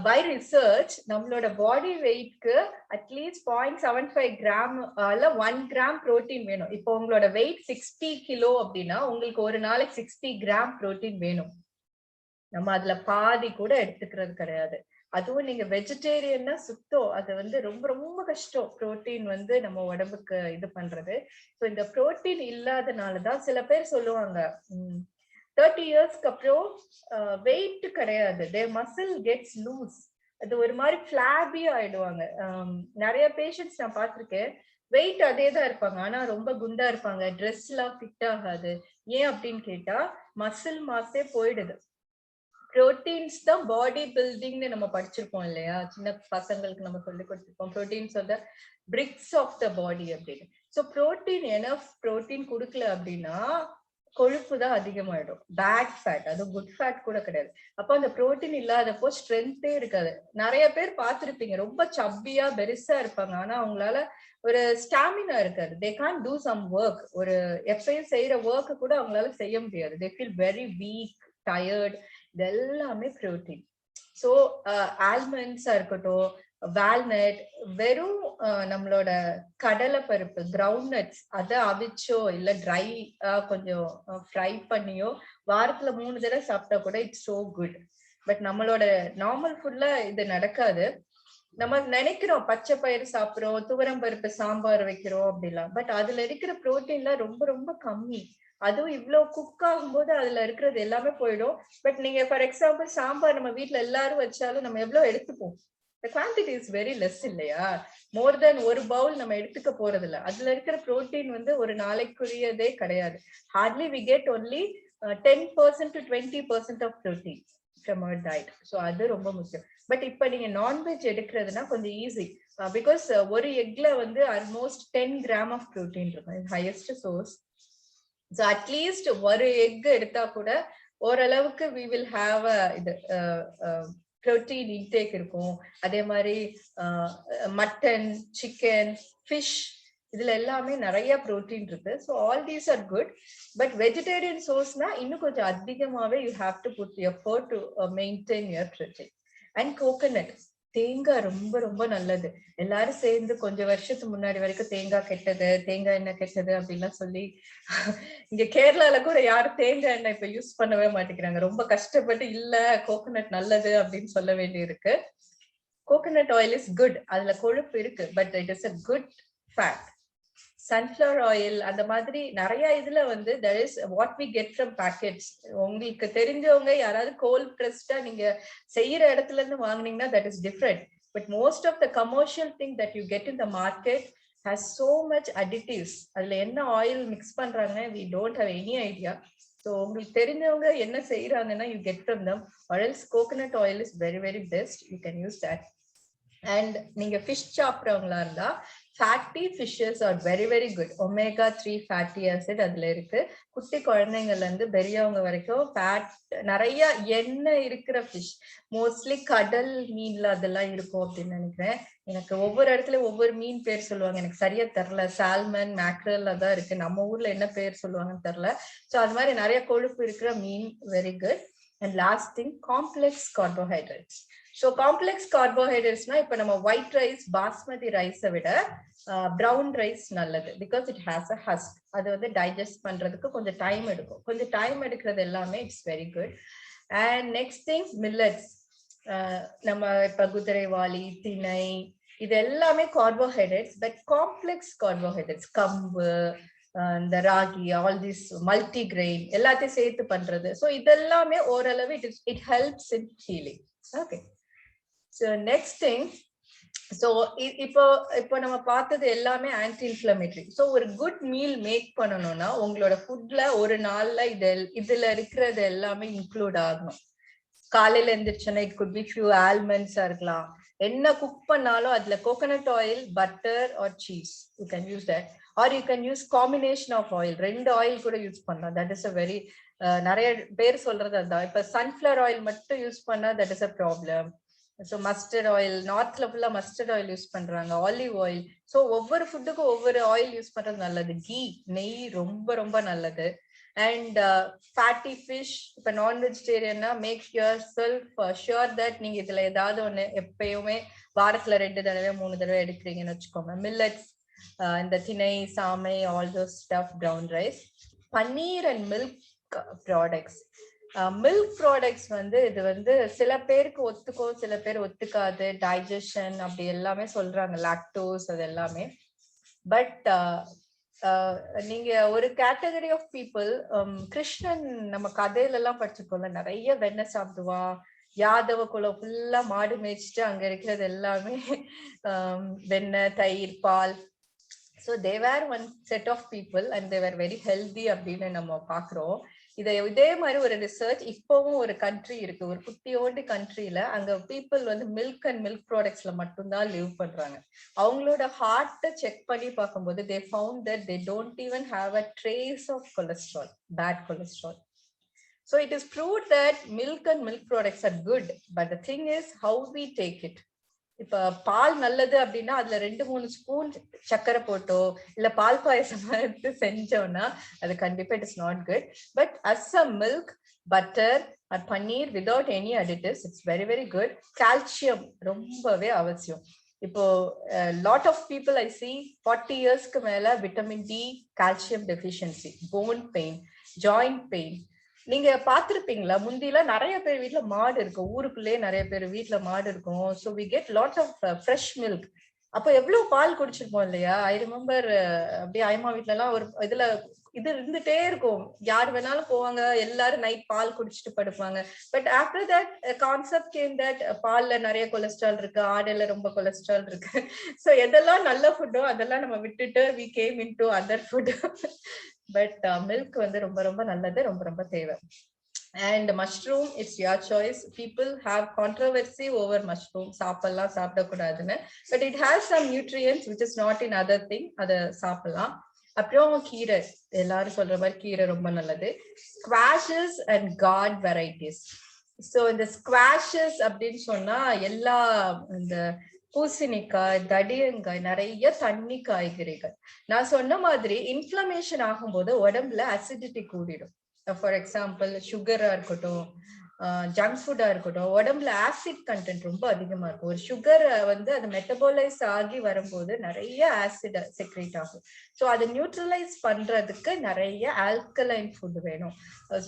பை ரிசர்ச் நம்மளோட பாடி வெயிட்க்கு அட்லீஸ்ட் 0.75 கிராம் அல்ல 1 கிராம் ப்ரோட்டீன் வேணும். இப்போ உங்களோட வெயிட் 60 கிலோ அப்படின்னா உங்களுக்கு ஒரு நாளைக்கு 60 கிராம் ப்ரோட்டீன் வேணும். நம்ம அதுல பாதி கூட எடுத்துக்கிறது கிடையாது. அதுவும் நீங்க வெஜிடேரியன்னா சுத்தம் அது வந்து ரொம்ப ரொம்ப கஷ்டம் புரோட்டீன் வந்து நம்ம உடம்புக்கு இது பண்றது. ஸோ இந்த புரோட்டீன் இல்லாதனாலதான் சில பேர் சொல்லுவாங்க 30 இயர்ஸ்க்கு அப்புறம் வெயிட் கிடையாது, தேர் மசில் கெட்ஸ் லூஸ், அது ஒரு மாதிரி ஃபிளாபி ஆயிடுவாங்க. நிறைய பேஷண்ட்ஸ் நான் பார்த்திருக்கேன், வெயிட் அதே தான் இருப்பாங்க ஆனா ரொம்ப குண்டா இருப்பாங்க, ட்ரெஸ் எல்லாம் ஃபிட் ஆகாது. ஏன் அப்படின்னு கேட்டா மசில் மாஸே போயிடுது. புரோட்டீன்ஸ் தான் பாடி பில்டிங்னு நம்ம படிச்சிருப்போம் இல்லையா, சின்ன பசங்களுக்கு நம்ம சொல்லி கொடுத்துருப்போம் proteins of the bricks of the body அப்படின்னு. ஸோ புரோட்டீன் எனஃப் புரோட்டீன் கொடுக்கல அப்படின்னா கொழுப்பு தான் அதிகமாயிடும், பேட் ஃபேட், அது குட் ஃபேட் கூட கிடையாது. அப்போ அந்த புரோட்டீன் இல்லாதப்போ ஸ்ட்ரென்த்தே இருக்காது. நிறைய பேர் பார்த்துருப்பீங்க ரொம்ப சப்பியா பெருசா இருப்பாங்க ஆனா அவங்களால ஒரு ஸ்டாமினா இருக்காது, they can't do some work, ஒரு எப்பயும் செய்யற ஒர்க்கு கூட அவங்களால செய்ய முடியாது, they feel very weak tired. இது எல்லாமே புரோட்டீன். ஸோ ஆல்மண்ட்ஸா இருக்கட்டும், வால்நட், வெறும் நம்மளோட கடலை பருப்பு கிரவுண்ட் நட்ஸ் அதை அவிச்சோ இல்ல ட்ரை கொஞ்சம் ஃப்ரை பண்ணியோ வாரத்துல 3 தடவை சாப்பிட்டா கூட இட்ஸ் சோ குட். பட் நம்மளோட நார்மல் ஃபுட்ல இது நடக்காது. நம்ம நினைக்கிறோம் பச்சை பயிறு சாப்பிடுறோம், துவரம் பருப்பு சாம்பார் வைக்கிறோம் அப்படிலாம், பட் அதுல இருக்கிற புரோட்டீன்ல ரொம்ப ரொம்ப கம்மி. அதுவும் இவ்வளவு குக் ஆகும்போது அதுல இருக்கிறது எல்லாமே போயிடும். பட் நீங்க ஃபார் எக்ஸாம்பிள் சாம்பார் நம்ம வீட்டுல எல்லாரும் வச்சாலும் நம்ம எவ்வளவு எடுத்துப்போம், the quantity is very less இல்லையா, மோர் தென் ஒரு பவுல் நம்ம எடுத்துக்க போறது இல்ல. அதுல இருக்கிற புரோட்டீன் வந்து ஒரு நாளைக்குரியதே கிடையாது. Hardly we get only 10% to 20% of protein from our diet. So அது ரொம்ப முக்கியம். பட் இப்ப நீங்க நான்வெஜ் எடுக்கிறதுனா கொஞ்சம் ஈஸி, பிகாஸ் ஒரு எக்ல வந்து ஆல்மோஸ்ட் 10 கிராம் ஆஃப் புரோட்டீன் இருக்கும், ஹையஸ்ட் சோர்ஸ். ஸோ அட்லீஸ்ட் ஒரு எக் எடுத்தா கூட ஓரளவுக்கு வி வில் ஹாவ் இது ப்ரோட்டீன் இன்டேக் இருக்கும். அதே மாதிரி மட்டன், சிக்கன், ஃபிஷ், இதுல எல்லாமே நிறைய ப்ரோட்டீன் இருக்கு. So all these are good. But vegetarian சோர்ஸ்னா இன்னும் கொஞ்சம் அதிகமாவே you have to put effort to maintain your protein. And coconut, தேங்காய் ரொம்ப ரொம்ப நல்லது. எல்லாரும் சேர்ந்து கொஞ்சம் வருஷத்துக்கு முன்னாடி வரைக்கும் தேங்காய் கெட்டது, தேங்காய் எண்ணெய் கெட்டது அப்படின்லாம் சொல்லி இங்க கேரளால கூட யாரும் தேங்காய் எண்ணெய் இப்ப யூஸ் பண்ணவே மாட்டேங்கிறாங்க. ரொம்ப கஷ்டப்பட்டு இல்ல கோகோனட் நல்லது அப்படின்னு சொல்ல வேண்டி இருக்கு. கோகோனட் ஆயில் இஸ் குட், அதுல கொழுப்பு இருக்கு, but it is a good fat. Sunflower oil அந்த மாதிரி நிறைய இதுல வந்து there is what we get from packets. உங்களுக்கு தெரிஞ்சவங்க யாராவது கோல்ட் பிரஸ்டா நீங்க செய்யற இடத்துல இருந்து வாங்குனீங்கன்னா that is different. But most of the commercial thing that you get in the market has so much additives. அதுல என்ன ஆயில் மிக்ஸ் பண்றாங்க we don't have any idea. So உங்களுக்கு தெரிஞ்சவங்க என்ன செய்யறாங்கன்னா you get from them, or else coconut oil is very very best, you can use that. And நீங்க ஃபிஷ் சாப்பிட்றவங்களா இருந்தா fatty fishes are very very good. omega 3 fatty acid அதுல இருக்கு. குட்டி குழந்தைங்கள்ல இருந்து பெரியவங்க வரைக்கும் ஃபேட் நிறைய எண்ணெய் இருக்கிற ஃபிஷ், மோஸ்ட்லி கடல் மீன்ல அதெல்லாம் இருக்கும் அப்படின்னு நினைக்கிறேன். எனக்கு ஒவ்வொரு இடத்துல ஒவ்வொரு மீன் பேர் சொல்லுவாங்க, எனக்கு சரியா தெரியல. சால்மன், மேக்ரல் அதான் இருக்கு, நம்ம ஊர்ல என்ன பேர் சொல்லுவாங்கன்னு தெரியல. ஸோ அது மாதிரி நிறைய கொழுப்பு இருக்கிற மீன் very good. And last thing complex carbohydrates. So complex கார்போஹைட்ரேட்ஸ்னா இப்ப நம்ம ஒயிட் ரைஸ், பாஸ்மதி ரைஸை விட ப்ரௌன் ரைஸ் நல்லது, because it has a husk. அது வந்து டைஜஸ்ட் பண்றதுக்கு கொஞ்சம் டைம் எடுக்கும். கொஞ்சம் டைம் எடுக்கிறது எல்லாமே it's very good. And next thing millets. நம்ம இப்ப குதிரைவாலி, திணை, இது எல்லாமே கார்போஹைட்ரேட்ஸ், பட் காம்ப்ளெக்ஸ் கார்போஹைட்ரேட்ஸ், கம்பு, இந்த ragi, all this multi grain எல்லாத்தையும் சேர்த்து பண்றது. ஸோ இதெல்லாமே ஓரளவு it helps in healing. Okay, so next thing, so இப்போ நம்ம பார்த்தது எல்லாமே ஆன்டி இன்ஃப்ளமேட்டரி. ஸோ ஒரு குட் மீல் மேக் பண்ணணும்னா உங்களோட ஃபுட்ல ஒரு நாள்ல இதுல இருக்கிறது எல்லாமே இன்க்ளூட் ஆகணும். காலையில எழுந்திரிச்சோன்னா இட் குட் பி ஃபியூ ஆல்மண்ட்ஸா இருக்கலாம், என்ன குக் பண்ணாலும் அதுல coconut oil, butter or cheese, you can use that. Or you can use combination of oil, 2 oil கூட யூஸ் பண்ணலாம். தட் இஸ் அ வெரி நிறைய பேர் சொல்றது அதுதான். இப்ப சன்ஃபிளவர் ஆயில் மட்டும் யூஸ் பண்ணா that is a problem. So mustard oil, நார்த்ல ஃபுல்லா மஸ்டர்ட் ஆயில் யூஸ் பண்றாங்க, ஆலிவ் ஆயில். ஸோ ஒவ்வொரு ஃபுட்டுக்கும் ஒவ்வொரு ஆயில் யூஸ் பண்றது நல்லது. கீ, நெய் ரொம்ப ரொம்ப நல்லது. அண்ட் ஃபேட்டி ஃபிஷ், இப்போ நான் வெஜிடேரியன்னா make yourself sure that நீங்க இதுல ஏதாவது ஒண்ணு எப்பயுமே வாரத்துல 2 தடவை 3 தடவை எடுக்கிறீங்கன்னு வச்சுக்கோங்க. மில்லட்ஸ், இந்த திணை, சாமை, all those stuff, brown rice. Paneer and milk products. Milk products வந்து இது வந்து சில பேருக்கு ஒத்துக்கும், சில பேர் ஒத்துக்காது. டைஜஷன் அப்படி எல்லாமே சொல்றாங்க, லாக்டோஸ் அது எல்லாமே. பட் நீங்க ஒரு கேட்டகரி ஆஃப் பீப்புள், கிருஷ்ணன் நம்ம கதையில எல்லாம் படிச்சிருக்கோம்ல, நிறைய வெண்ணெய் சாப்பிடுவான். யாதவ குலம் ஃபுல்லா மாடு மேய்ச்சிட்டு அங்க இருக்கிறது எல்லாமே வெண்ணெய், தயிர், பால். So they were one set of people and they were very healthy அப்படின்னு நம்ம பாக்குறோம். இதே மாதிரி ஒரு ரிசர்ச் இப்பவும் ஒரு கண்ட்ரி இருக்கு, ஒரு குட்டியோண்டு கண்ட்ரில அங்க பீப்புள் வந்து மில்க் அண்ட் மில்க் ப்ராடக்ட்ஸ்ல மட்டும்தான் லிவ் பண்றாங்க. அவங்களோட ஹார்ட்டை செக் பண்ணி பார்க்கும்போது they found that they don't even have a trace of cholesterol, bad cholesterol. So it is proved that milk and milk products are good, but the thing is how we take it. இப்ப பால் நல்லது அப்படின்னா அதுல 2-3 ஸ்பூன் சர்க்கரை போட்டோ இல்ல பால் பாயசம் எடுத்து செஞ்சோம்னா அது கண்டிப்பா it is not good. But as a milk, butter or paneer without any additives, it's very very good. Calcium ரொம்பவே அவசியம். இப்போ lot of people I see 40 இயர்ஸ்க்கு மேல vitamin D, calcium deficiency, bone pain, joint pain. நீங்க பாத்திருப்பீங்களா, முந்திலாம் நிறைய பேர் வீட்டுல மாடு இருக்கும், ஊருக்குள்ளேயே நிறைய பேர் வீட்டுல மாடு இருக்கும். So we get lot of fresh milk. அப்போ எவ்வளவு பால் குடிச்சிருப்போம் இல்லையா? ஐ ரிமெம்பர் அப்படியே ஐமா வீட்டுல எல்லாம் ஒரு இதுல இது இருந்துட்டே இருக்கும். யார் வேணாலும் போவாங்க, எல்லாரும் நைட் பால் குடிச்சிட்டு படுப்பாங்க. But after that concept came that பால்ல நிறைய கொலஸ்ட்ரால் இருக்கு, ஆடையில ரொம்ப கொலஸ்ட்ரால் இருக்கு. ஸோ எதெல்லாம் நல்ல ஃபுட்டோ அதெல்லாம் நம்ம விட்டுட்டு we came into other food. But milk வந்து ரொம்ப ரொம்ப நல்லது, ரொம்ப ரொம்ப தேவை. And mushroom, it's your choice. People have controversy over mushroom, சாப்பிடலாம் சாப்பிடக்கூடாதுன்னு. But it has some nutrients which is not in other thing, அதை சாப்பிடலாம். அப்புறம் கீரை, எல்லாரும் சொல்ற மாதிரி கீரை ரொம்ப நல்லது. Squashes and gourd varieties. So இந்த squashes அப்படின்னு சொன்னா எல்லா இந்த பூசணிக்காய், தடியங்காய், நிறைய தண்ணி காய்கறிகள். நான் சொன்ன மாதிரி இன்ஃப்ளமேஷன் ஆகும்போது உடம்புல அசிடிட்டி கூடிடும். ஃபார் எக்ஸாம்பிள் சுகரா இருக்கட்டும், ஜங்க் ஃபுட்டா இருக்கட்டும், உடம்புல ஆசிட் கண்டென்ட் ரொம்ப அதிகமா இருக்கும். ஒரு சுகர் வந்து அது மெட்டபாலைஸ் ஆகி வரும்போது நிறைய ஆசிட் செக்ரேட் ஆகும். ஸோ அதை நியூட்ரலைஸ் பண்றதுக்கு நிறைய ஆல்கலைன் ஃபுட் வேணும்.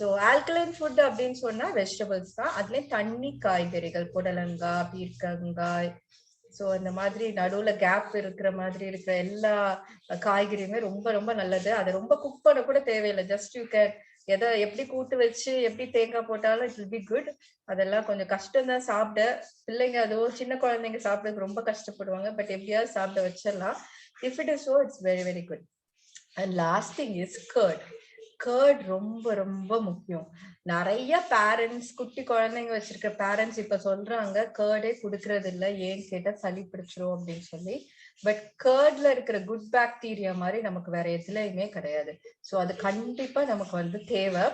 ஸோ ஆல்கலைன் ஃபுட் அப்படின்னு சொன்னா வெஜிடபிள்ஸ் தான். அதுலயும் தண்ணி காய்கறிகள், புடலங்காய், பீர்க்கங்காய், ஸோ இந்த மாதிரி நடுவுல கேப் இருக்கிற மாதிரி இருக்கிற எல்லா காய்கறியுமே ரொம்ப ரொம்ப நல்லது. அதை ரொம்ப குக் பண்ண கூட தேவையில்லை. ஜஸ்ட் யூ கேன் எதை எப்படி கூட்டு வச்சு எப்படி தேங்காய் போட்டாலும் இட் வில் பி குட். அதெல்லாம் கொஞ்சம் கஷ்டம் தான் சாப்பிட. பிள்ளைங்க அதுவும் சின்ன குழந்தைங்க சாப்பிடறதுக்கு ரொம்ப கஷ்டப்படுவாங்க. பட் எப்படியாவது சாப்பிட வச்சிடலாம். If it is so it's very very good. And last thing is curd. Curd ரொம்ப ரொம்ப முக்கியம். நிறைய பேரண்ட்ஸ், குட்டி குழந்தைங்க வச்சிருக்க பேரண்ட்ஸ் இப்ப சொல்றாங்க கர்டே குடுக்கறது இல்லை, ஏன்னு கேட்டா சளி பிடிச்சிரும் அப்படின்னு சொல்லி. பட் கர்ட்ல இருக்கிற குட் பாக்டீரியா மாதிரி நமக்கு வேற எதுலையுமே கிடையாது. ஸோ அது கண்டிப்பா நமக்கு வந்து தேவை.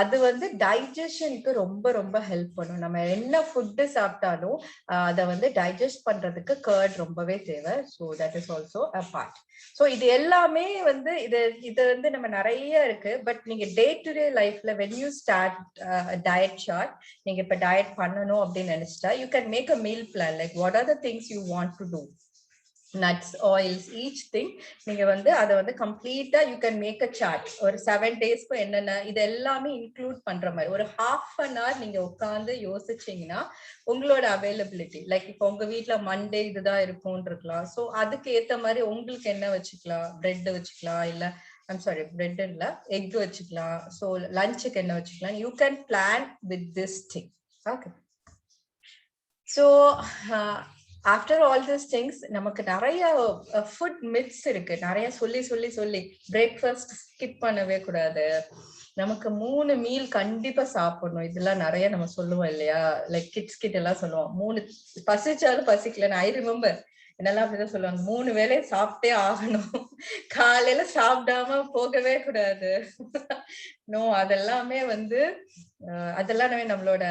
அது வந்து டைஜஷனுக்கு ரொம்ப ரொம்ப ஹெல்ப் பண்ணும். நம்ம என்ன ஃபுட்டு சாப்பிட்டாலும் அதை வந்து டைஜஸ்ட் பண்றதுக்கு கர்ட் ரொம்பவே தேவை. So that is also a part. So இது எல்லாமே வந்து இது வந்து நம்ம நிறைய இருக்கு. பட் நீங்க டே டு டே லைஃப்ல when you start diet chart, நீங்க இப்ப டயட் பண்ணணும் அப்படின்னு நினைச்சிட்டா you can make a meal plan. Like what are the things you want to do, nuts, oils, each thing. நீங்க வந்து அதை வந்து completely you can make a chart. ஒரு 7 டேஸ்க்கு என்னென்ன இது எல்லாமே இன்க்ளூட் பண்ற மாதிரி ஒரு ½ an hour நீங்க உட்காந்து யோசிச்சீங்கன்னா உங்களோட அவைலபிலிட்டி, லைக் இப்போ உங்க வீட்டுல மண்டே இதுதான் இருக்கும்னு இருக்கலாம். ஸோ அதுக்கு ஏத்த மாதிரி உங்களுக்கு என்ன வச்சுக்கலாம், பிரெட் வச்சுக்கலாம், இல்ல ஐம் சாரி பிரெட் இல்ல எக் வச்சுக்கலாம். ஸோ லஞ்சுக்கு என்ன வச்சுக்கலாம், you can plan with this thing. Okay. So after all this things நமக்கு நிறைய ஃபுட் மித்ஸ் இருக்கு. நிறைய சொல்லி சொல்லி சொல்லி பிரேக்ஃபாஸ்ட் ஸ்கிப் பண்ணவே கூடாது, நமக்கு 3 மீல் கண்டிப்பா சாப்பிடணும். இதெல்லாம் நிறைய நம்ம சொல்லுவோம் இல்லையா? லைக் கிட்ஸ் கிட்ட எல்லாம் சொல்லுவோம் 3 பசிச்சாலும் பசிக்கலன்னு. ஐ ரிமெம்பர் என்னெல்லாம் அப்படிதான் சொல்லுவாங்க, 3 வேளையும் சாப்பிட்டே ஆகணும், காலையில சாப்பிடாம போகவே கூடாது. நோ, அதெல்லாமே வந்து அதெல்லாமே நம்மளோட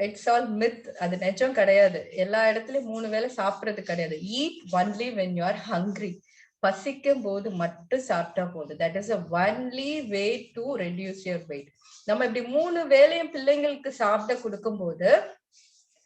இட்ஸ் ஆல் மித். அது நிஜம் கிடையாது. எல்லா இடத்துலயும் 3 வேளை சாப்பிடுறது கிடையாது. Eat only when you are hungry. பசிக்கும் போது மட்டும் சாப்பிட்டா போதும். That is a only way to reduce your weight. நம்ம இப்படி 3 வேளையும் பிள்ளைங்களுக்கு சாப்பிட கொடுக்கும் போது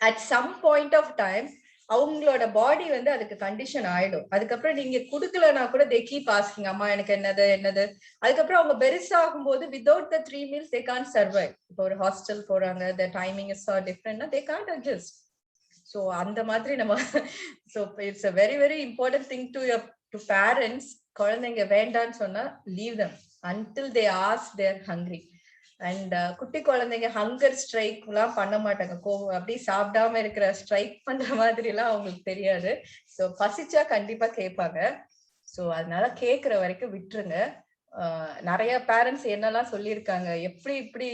at some point of time அவங்களோட பாடி வந்து அதுக்கு கண்டிஷன் ஆயிடும். அதுக்கப்புறம் நீங்க குடுக்கலன்னா கூட they keep asking, அம்மா எனக்கு என்னது என்னது. அதுக்கப்புறம் அவங்க பெருசாகும் போது without the 3 meals they can't survive. இப்போ ஒரு ஹாஸ்டல் போறாங்க, the timing is so different, they can't adjust. So அந்த மாதிரி நம்ம so it's a very very important thing to parents. குழந்தைங்க வேண்டான்னு சொன்னா leave them until they ask they're hungry. And குட்டி குழந்தைங்க ஹங்கர் ஸ்ட்ரைக் எல்லாம் பண்ண மாட்டாங்க. அப்படி சாப்பிடாம இருக்கிற ஸ்ட்ரைக் பண்ற மாதிரி எல்லாம் அவங்களுக்கு தெரியாது. ஸோ பசிச்சா கண்டிப்பா கேட்பாங்க. ஸோ அதனால கேட்கிற வரைக்கும் விட்டுருங்க. நிறைய பேரண்ட்ஸ் என்னெல்லாம் சொல்லியிருக்காங்க, எப்படி இப்படி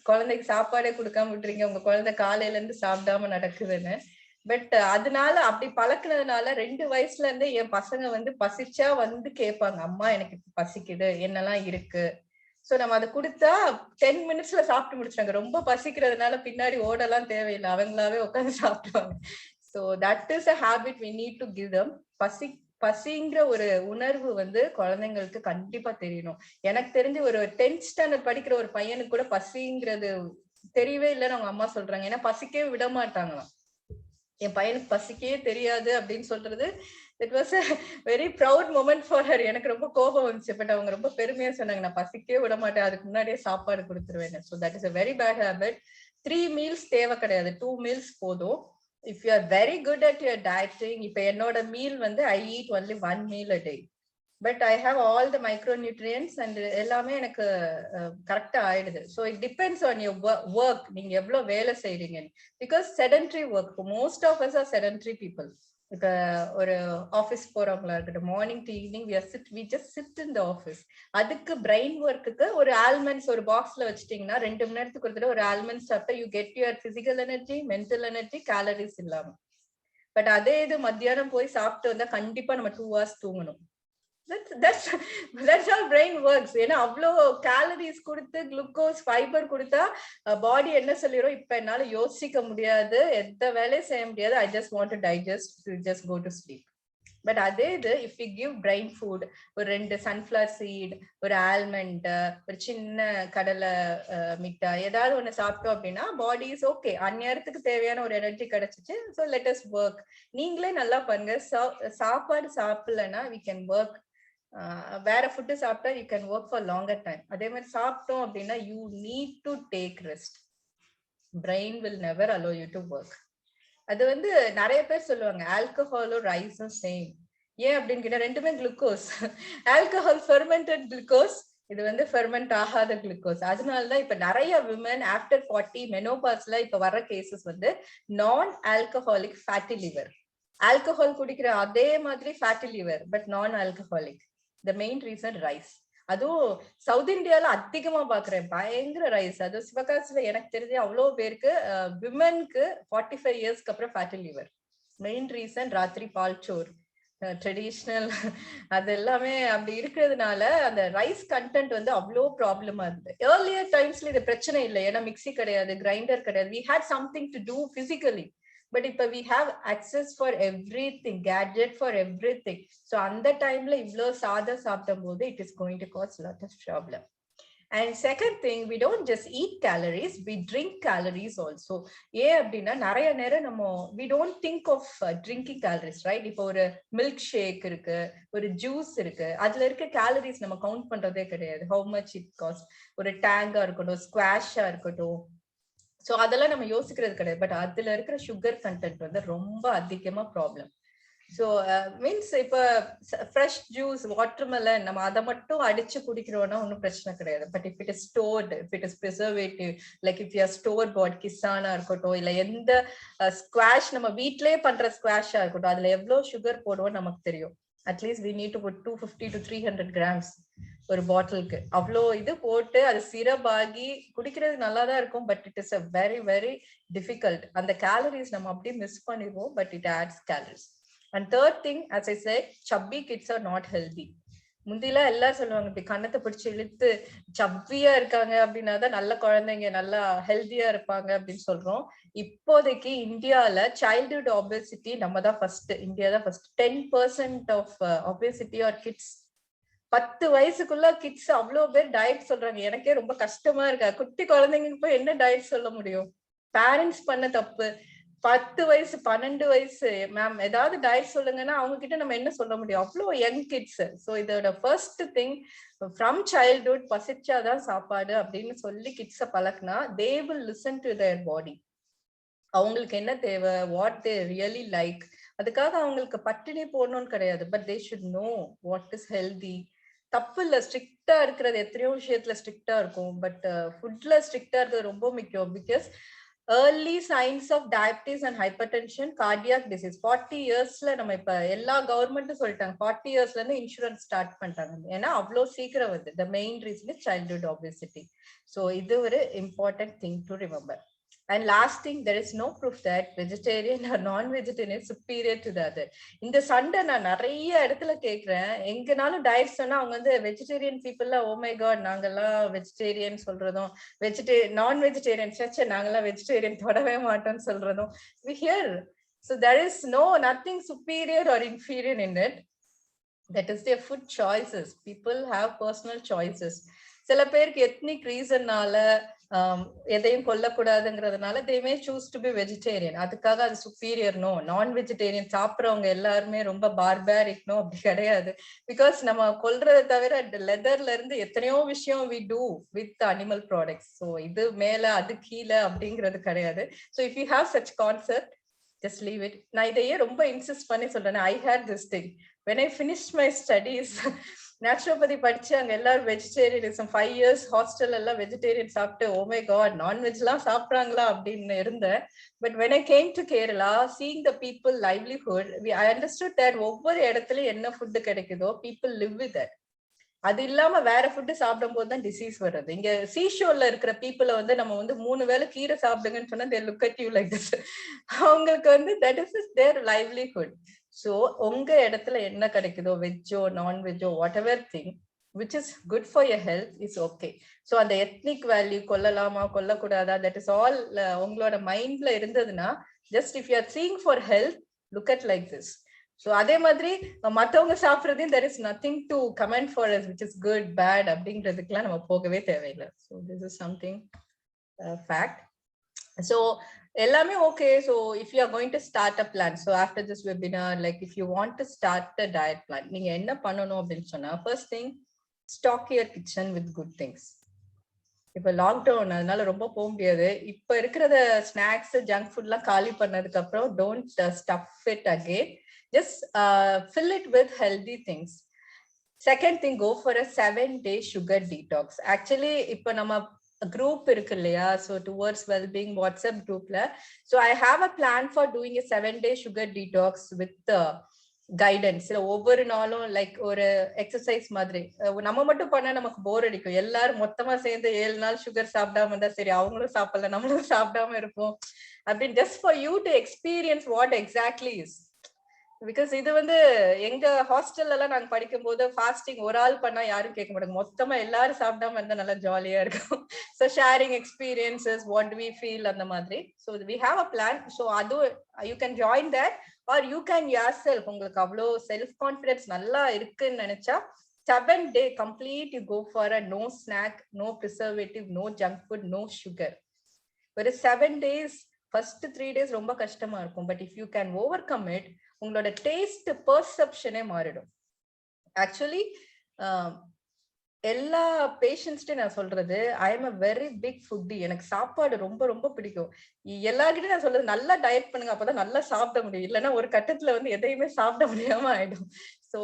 குழந்தைக்கு சாப்பாடே கொடுக்காம விட்டுறீங்க, உங்க குழந்தை காலையில இருந்து சாப்பிடாம நடக்குதுன்னு. பட் அதனால அப்படி பழக்குனதுனால 2 வயசுல இருந்து என் பசங்க வந்து பசிச்சா வந்து கேட்பாங்க, அம்மா எனக்கு பசிக்குது, என்னெல்லாம் இருக்கு. சோ நம்ம அதை கொடுத்தா 10 மினிட்ஸ்ல சாப்பிட்டு முடிச்சாங்க. ரொம்ப பசிக்கிறதுனால பின்னாடி ஓடலாம் தேவையில்லை, அவங்களாவே உட்காந்து சாப்பிடுவாங்க. So that is a habit we need to give them. பசிங்கிற ஒரு உணர்வு வந்து குழந்தைங்களுக்கு கண்டிப்பா தெரியணும். எனக்கு தெரிஞ்சு ஒரு 10th ஸ்டாண்டர்ட் படிக்கிற ஒரு பையனுக்கு கூட பசிங்கிறது தெரியவே இல்லைன்னு அவங்க அம்மா சொல்றாங்க. ஏன்னா பசிக்கவே விட மாட்டாங்களாம். என் பையனுக்கு பசிக்கவே தெரியாது அப்படின்னு சொல்றது, it was a very proud moment for her. எனக்கு ரொம்ப கோபம் வந்துச்சு. பட் அவங்க ரொம்ப பெருமையா சொன்னாங்க, நான் பசிக்கவே விட மாட்டேன், அதுக்கு முன்னாடியே சாப்பாடு கொடுத்துருவேன். So that is a very bad habit. 3 meals தேவை கிடையாது, 2 meals போதும். If you are very good at your dieting, இப்ப என்னோட மீல் வந்து I eat only 1 meal a day. But I have all the micronutrients and எல்லாமே எனக்கு கரெக்டா ஆயிடுது. So it depends on your work, நீங்க எவ்வளவு வேலை செய்றீங்க. Because sedentary work, most of us are sedentary people. இப்ப ஒரு ஆஃபீஸ் போறவங்களா இருக்கட்டும், morning to evening we just sit in the office. அதுக்கு பிரெயின் ஒர்க்குக்கு ஒரு ஆல்மண்ட்ஸ் ஒரு பாக்ஸ்ல வச்சுட்டீங்கன்னா 2 மணி நேரத்துக்கு ஒரு தடவை ஒரு ஆல்மண்ட்ஸ் சாப்பிட்டா you get your physical energy, mental energy, calories இல்லாம. பட் அதே இது மத்தியானம் போய் சாப்பிட்டு வந்தா கண்டிப்பா நம்ம 2 hours தூங்கணும். That's how brain works. ஏன்னா அவ்வளோ கேலரிஸ் கொடுத்து குளுக்கோஸ் ஃபைபர் கொடுத்தா பாடி என்ன சொல்லிடும், இப்ப என்னால யோசிக்க முடியாது, எந்த வேலையும் செய்ய முடியாது, I just want to digest, just go to sleep. But அதே இது if you give brain food, ஒரு 2 சன்ஃபிளவர் சீட், ஒரு ஆல்மண்ட், ஒரு சின்ன கடலை மிட்டாய், ஏதாவது ஒண்ணு சாப்பிட்டோம் அப்படின்னா பாடி இஸ் ஓகே. அந்நேரத்துக்கு தேவையான ஒரு எனர்ஜி கிடைச்சிச்சு. So let us work. நீங்களே நல்லா பண்ணுங்க. சாப்பாடு சாப்பிடலன்னா we can work. வேற ஃபுட்டு சாப்பிட்டா you can work for longer time. அதே மாதிரி சாப்பிட்டோம் அப்படின்னா you need to take rest. Brain will never allow you to work. அது வந்து நிறைய பேர் சொல்லுவாங்க ஆல்கஹாலும் ரைஸும் சேம். ஏன் அப்படின்னு கேட்டா ரெண்டுமே குளுக்கோஸ். ஆல்கஹால் ஃபெர்மெண்டட் குளுக்கோஸ், இது வந்து ஃபெர்மெண்ட் ஆகாத குளுக்கோஸ். அதனாலதான் இப்ப நிறைய விமன் ஆஃப்டர் 40 மெனோபாஸ்ல இப்ப வர்ற கேசஸ் வந்து நான் ஆல்கஹாலிக் ஃபேட்டி லிவர். ஆல்கஹால் குடிக்கிற அதே மாதிரி ஃபேட்டி லிவர், பட் நான் alcoholic. The main reason rice. அதுவும் சவுத் இந்தியால அதிகமா பாக்குறேன், பயங்கர ரைஸ். அது சிவகாசில எனக்கு தெரிஞ்ச அவ்வளவு பேருக்கு விமனுக்கு 45 இயர்ஸ்க்கு அப்புறம் ஃபேட்டி லிவர். மெயின் ரீசன் ராத்திரி பால் சோறு, ட்ரெடிஷ்னல், அது எல்லாமே அப்படி இருக்கிறதுனால அந்த ரைஸ் கண்டென்ட் வந்து அவ்வளோ ப்ராப்ளமா இருந்தது. ஏர்லியர் டைம்ஸ்ல இது பிரச்சனை இல்லை, ஏன்னா மிக்சி கிடையாது, கிரைண்டர் கிடையாது, we had something to do physically. But இப்ப we have access for everything, gadget for everything. So அந்த டைம்ல இவ்ளோ சாதம் சாப்பிடும் போது it is going to cause lot of problem. And second thing, we don't just eat calories, we drink calories also. ஏன் அப்படின்னா நிறைய நேரம் நம்ம we don't think of drinking calories, right? இப்போ ஒரு மில்க் ஷேக் இருக்கு, ஒரு ஜூஸ் இருக்கு, அதுல இருக்க கேலரிஸ் நம்ம கவுண்ட் பண்றதே கிடையாது. how much it cost. ஒரு டேங்கா இருக்கட்டும், ஸ்குவாஷா இருக்கட்டும், ஸோ அதெல்லாம் நம்ம யோசிக்கிறது கிடையாது. பட் அதுல இருக்கிற சுகர் கண்டென்ட் வந்து ரொம்ப அதிகமா ப்ராப்ளம். ஸோ மீன்ஸ் இப்ப ஃப்ரெஷ் ஜூஸ், வாட்டர்மெலன், நம்ம அதை மட்டும் அடிச்சு குடிக்கிறோம்னா ஒன்றும் பிரச்சனை கிடையாது. But if it is stored, if it is preservative, like if you store bought கிசானா இருக்கட்டும், இல்ல எந்த ஸ்குவாஷ் நம்ம வீட்லயே பண்ற ஸ்குவாஷா இருக்கட்டும், அதுல எவ்வளவு சுகர் போடுவோம் நமக்கு தெரியும். At least we need to put 250 to 300 grams. ஒரு பாட்டிலுக்கு அவ்வளோ இது போட்டு அது சிரப் ஆகி குடிக்கிறது நல்லா தான் இருக்கும், but it is a very very difficult. அந்த கேலரிஸ் நம்ம அப்படியே மிஸ் பண்ணிடுவோம், but it ads calories. And third thing, as I said, chubby kids are not healthy. முந்திலாம் எல்லாரும் சொல்லுவாங்க இப்படி கண்ணத்தை பிடிச்சி இழுத்து சப்பியா இருக்காங்க அப்படின்னாதான் நல்ல குழந்தைங்க நல்லா ஹெல்தியா இருப்பாங்க அப்படின்னு சொல்றோம். இப்போதைக்கு இந்தியால சைல்ட்ஹுட் ஒபேசிட்டி நம்ம தான் ஃபர்ஸ்ட், இந்தியா தான் first. 10% of obesity are kids. 10 வயசுக்குள்ள கிட்ஸ் அவ்வளவு பேர் டயட் சொல்றாங்க. எனக்கே ரொம்ப கஷ்டமா இருக்கா. குட்டி குழந்தைங்களுக்கு போய் என்ன டயட் சொல்ல முடியும்? பேரண்ட்ஸ் பண்ண தப்பு. 10 வயசு 12 வயசு மேம் ஏதாவது டயட் சொல்லுங்கன்னா அவங்க கிட்ட நம்ம என்ன சொல்ல முடியும்? அவ்வளோ யங் கிட்ஸ். ஸோ இதோட ஃபர்ஸ்ட் திங், ஃப்ரம் சைல்ட்ஹுட் பசிச்சாதான் சாப்பாடு அப்படின்னு சொல்லி கிட்ஸை பழக்கினா they will listen to their body. அவங்களுக்கு என்ன தேவை, வாட் தே ரியலி லைக். அதுக்காக அவங்களுக்கு பட்டினி போடணும்னு கிடையாது, but they should know what is healthy. தப்பு இல்ல, ஸ்ட்ரிக்டா இருக்கிறது எத்தனையோ விஷயத்துல ஸ்ட்ரிக்டா இருக்கும், பட் ஃபுட்ல ஸ்ட்ரிக்டா இருக்கிறது ரொம்ப முக்கியம். Because early signs of diabetes and hypertension, cardiac disease 40 இயர்ஸ்ல நம்ம இப்ப எல்லா கவர்மெண்ட்டும் சொல்லிட்டாங்க 40 இயர்ஸ்ல இருந்து இன்சூரன்ஸ் ஸ்டார்ட் பண்ணிட்டாங்க. ஏன்னா அவ்வளவு சீக்கிரம் வருது. The main reason is childhood obesity. So இது ஒரு important thing to remember. And last thing, there is no proof that vegetarian or non-vegetarian is superior to the other. இந்த சண்டை நான் நிறைய இடத்துல கேட்கிறேன். எங்கனாலும் டயட் சொன்னா அவங்க வந்து வெஜிடேரியன் பீப்புள்ல ஓ மை காட் நாங்கெல்லாம் வெஜிடேரியன் சொல்றதும், நான் வெஜிடேரியன் சச்ச நாங்கெல்லாம் வெஜிடேரியன் தொடவே மாட்டோம்னு சொல்றதும் we hear. So there is nothing superior or inferior in it. That is their food choices. People have personal choices. சில பேருக்கு எத்னிக் ரீசன்னால எதையும் கொல்லக்கூடாதுங்கிறதுனால they may choose to be vegetarian. அதுக்காக அது superior நோ. நான் வெஜிடேரியன் சாப்பிட்றவங்க எல்லாருமே ரொம்ப பார்பாரிக் நோ, அப்படி கிடையாது. பிகாஸ் நம்ம கொல்றதை தவிர லெதர்ல இருந்து எத்தனையோ விஷயம் we do with animal products. So இது மேல அது கீழே அப்படிங்கிறது கிடையாது. So if you have such concept, just leave it. நான் இதையே ரொம்ப இன்சிஸ்ட் பண்ணி சொல்றேன். I had this thing when I finished my studies. Naturopathy படிச்சு அங்க எல்லாரும் வெஜிடேரியனிசம் 5 years ஹாஸ்டல் எல்லாம் வெஜிடேரியன் சாப்பிட்டு ஓ மை காட் நான்வெஜ் எல்லாம் சாப்பிட்றாங்களா அப்படின்னு இருந்தேன். But when I came to Kerala, seeing the people livelihood, I understood that ஒவ்வொரு இடத்துலயும் என்ன ஃபுட்டு கிடைக்குதோ people live with that. அது இல்லாம வேற ஃபுட்டு சாப்பிடும் போது தான் டிசீஸ் வருது. இங்க சீஷோர்ல இருக்கிற பீப்புளை வந்து நம்ம வந்து 3 வேளை கீரை சாப்பிடுங்கன்னு சொன்னா they look at you like this. அவங்களுக்கு வந்து that is their livelihood. So உங்க இடத்துல என்ன கிடைக்குதோ வெஜ்ஜோ நான்வெஜ்ஜோ whatever thing which is good for your health is okay. So அந்த எத்னிக் வேல்யூ கொல்லலாமா கொல்லக்கூடாதா that is all உங்களோட மைண்ட்ல இருந்ததுன்னா just if you are seeing for health, look at like this. So அதே மாதிரி மற்றவங்க சாப்பிட்றதையும் there is nothing to comment for us which is good bad அப்படிங்கிறதுக்கெல்லாம் நம்ம போகவே தேவையில்லை. So this is something fact. So எல்லாமே okay. So if you are going to start a plan, so after this webinar, like if you want to start a diet plan, நீங்க என்ன பண்ணணும் அப்படின்னு சொன்னா first thing, stock your kitchen with good things. இப்ப லாக்டவுன் அதனால ரொம்ப போக முடியாது. இப்ப இருக்கிறத ஸ்நாக்ஸ் ஜங்க் ஃபுட் எல்லாம் காலி பண்ணதுக்கு அப்புறம் don't stuff it again. Just fill it with healthy things. Second thing, go for a 7-day sugar detox. Actually இப்ப நம்ம group இருக்கு இல்லையா, so towards well-being WhatsApp groupல, so I have a plan for doing a 7-day sugar detox with guidance. ஒவ்வொரு நாளும் லைக் ஒரு எக்ஸசைஸ் மாதிரி. நம்ம மட்டும் பண்ணா நமக்கு போர் அடிக்கும். எல்லாரும் மொத்தமா சேர்ந்து 7 நாள் சுகர் சாப்பிடாம இருந்தா சரி, அவங்களும் சாப்பிடல நம்மளும் சாப்பிடாம இருப்போம் அப்படின்னு. Just for you to experience what exactly is. Because இது வந்து எங்க ஹாஸ்டல்ல எல்லாம் நாங்க படிக்கும் போது ஃபாஸ்டிங் ஒரு ஆள் பண்ணா யாரும் கேட்க மாட்டாங்க, மொத்தமா எல்லாரும் சாப்பிடாம இருந்தா நல்லா ஜாலியா இருக்கும். So sharing experiences, what we feel அந்த மாதிரி. So we have a plan. So அது you can join that or you can yourself. உங்களுக்கு அவ்வளோ செல்ஃப் கான்ஃபிடன்ஸ் நல்லா இருக்குன்னு நினைச்சா 7-day complete you go for a no snack, no preservative, no junk food, no sugar. ஒரு 7 days, first 3 days ரொம்ப கஷ்டமா இருக்கும். But if you can overcome it, உங்களோட டேஸ்ட் பெர்செப்ஷனே மாறிடும். ஆக்சுவலி எல்லா பேஷண்ட்ஸ்டையும் நான் சொல்றது, I am a very big foodie. எனக்கு சாப்பாடு ரொம்ப ரொம்ப பிடிக்கும். எல்லார்கிட்டையும் நான் சொல்றது நல்லா டயட் பண்ணுங்க, அப்பதான் நல்லா சாப்பிட முடியும். இல்லைன்னா ஒரு கட்டத்துல வந்து எதையுமே சாப்பிட முடியாம ஆயிடும். ஸோ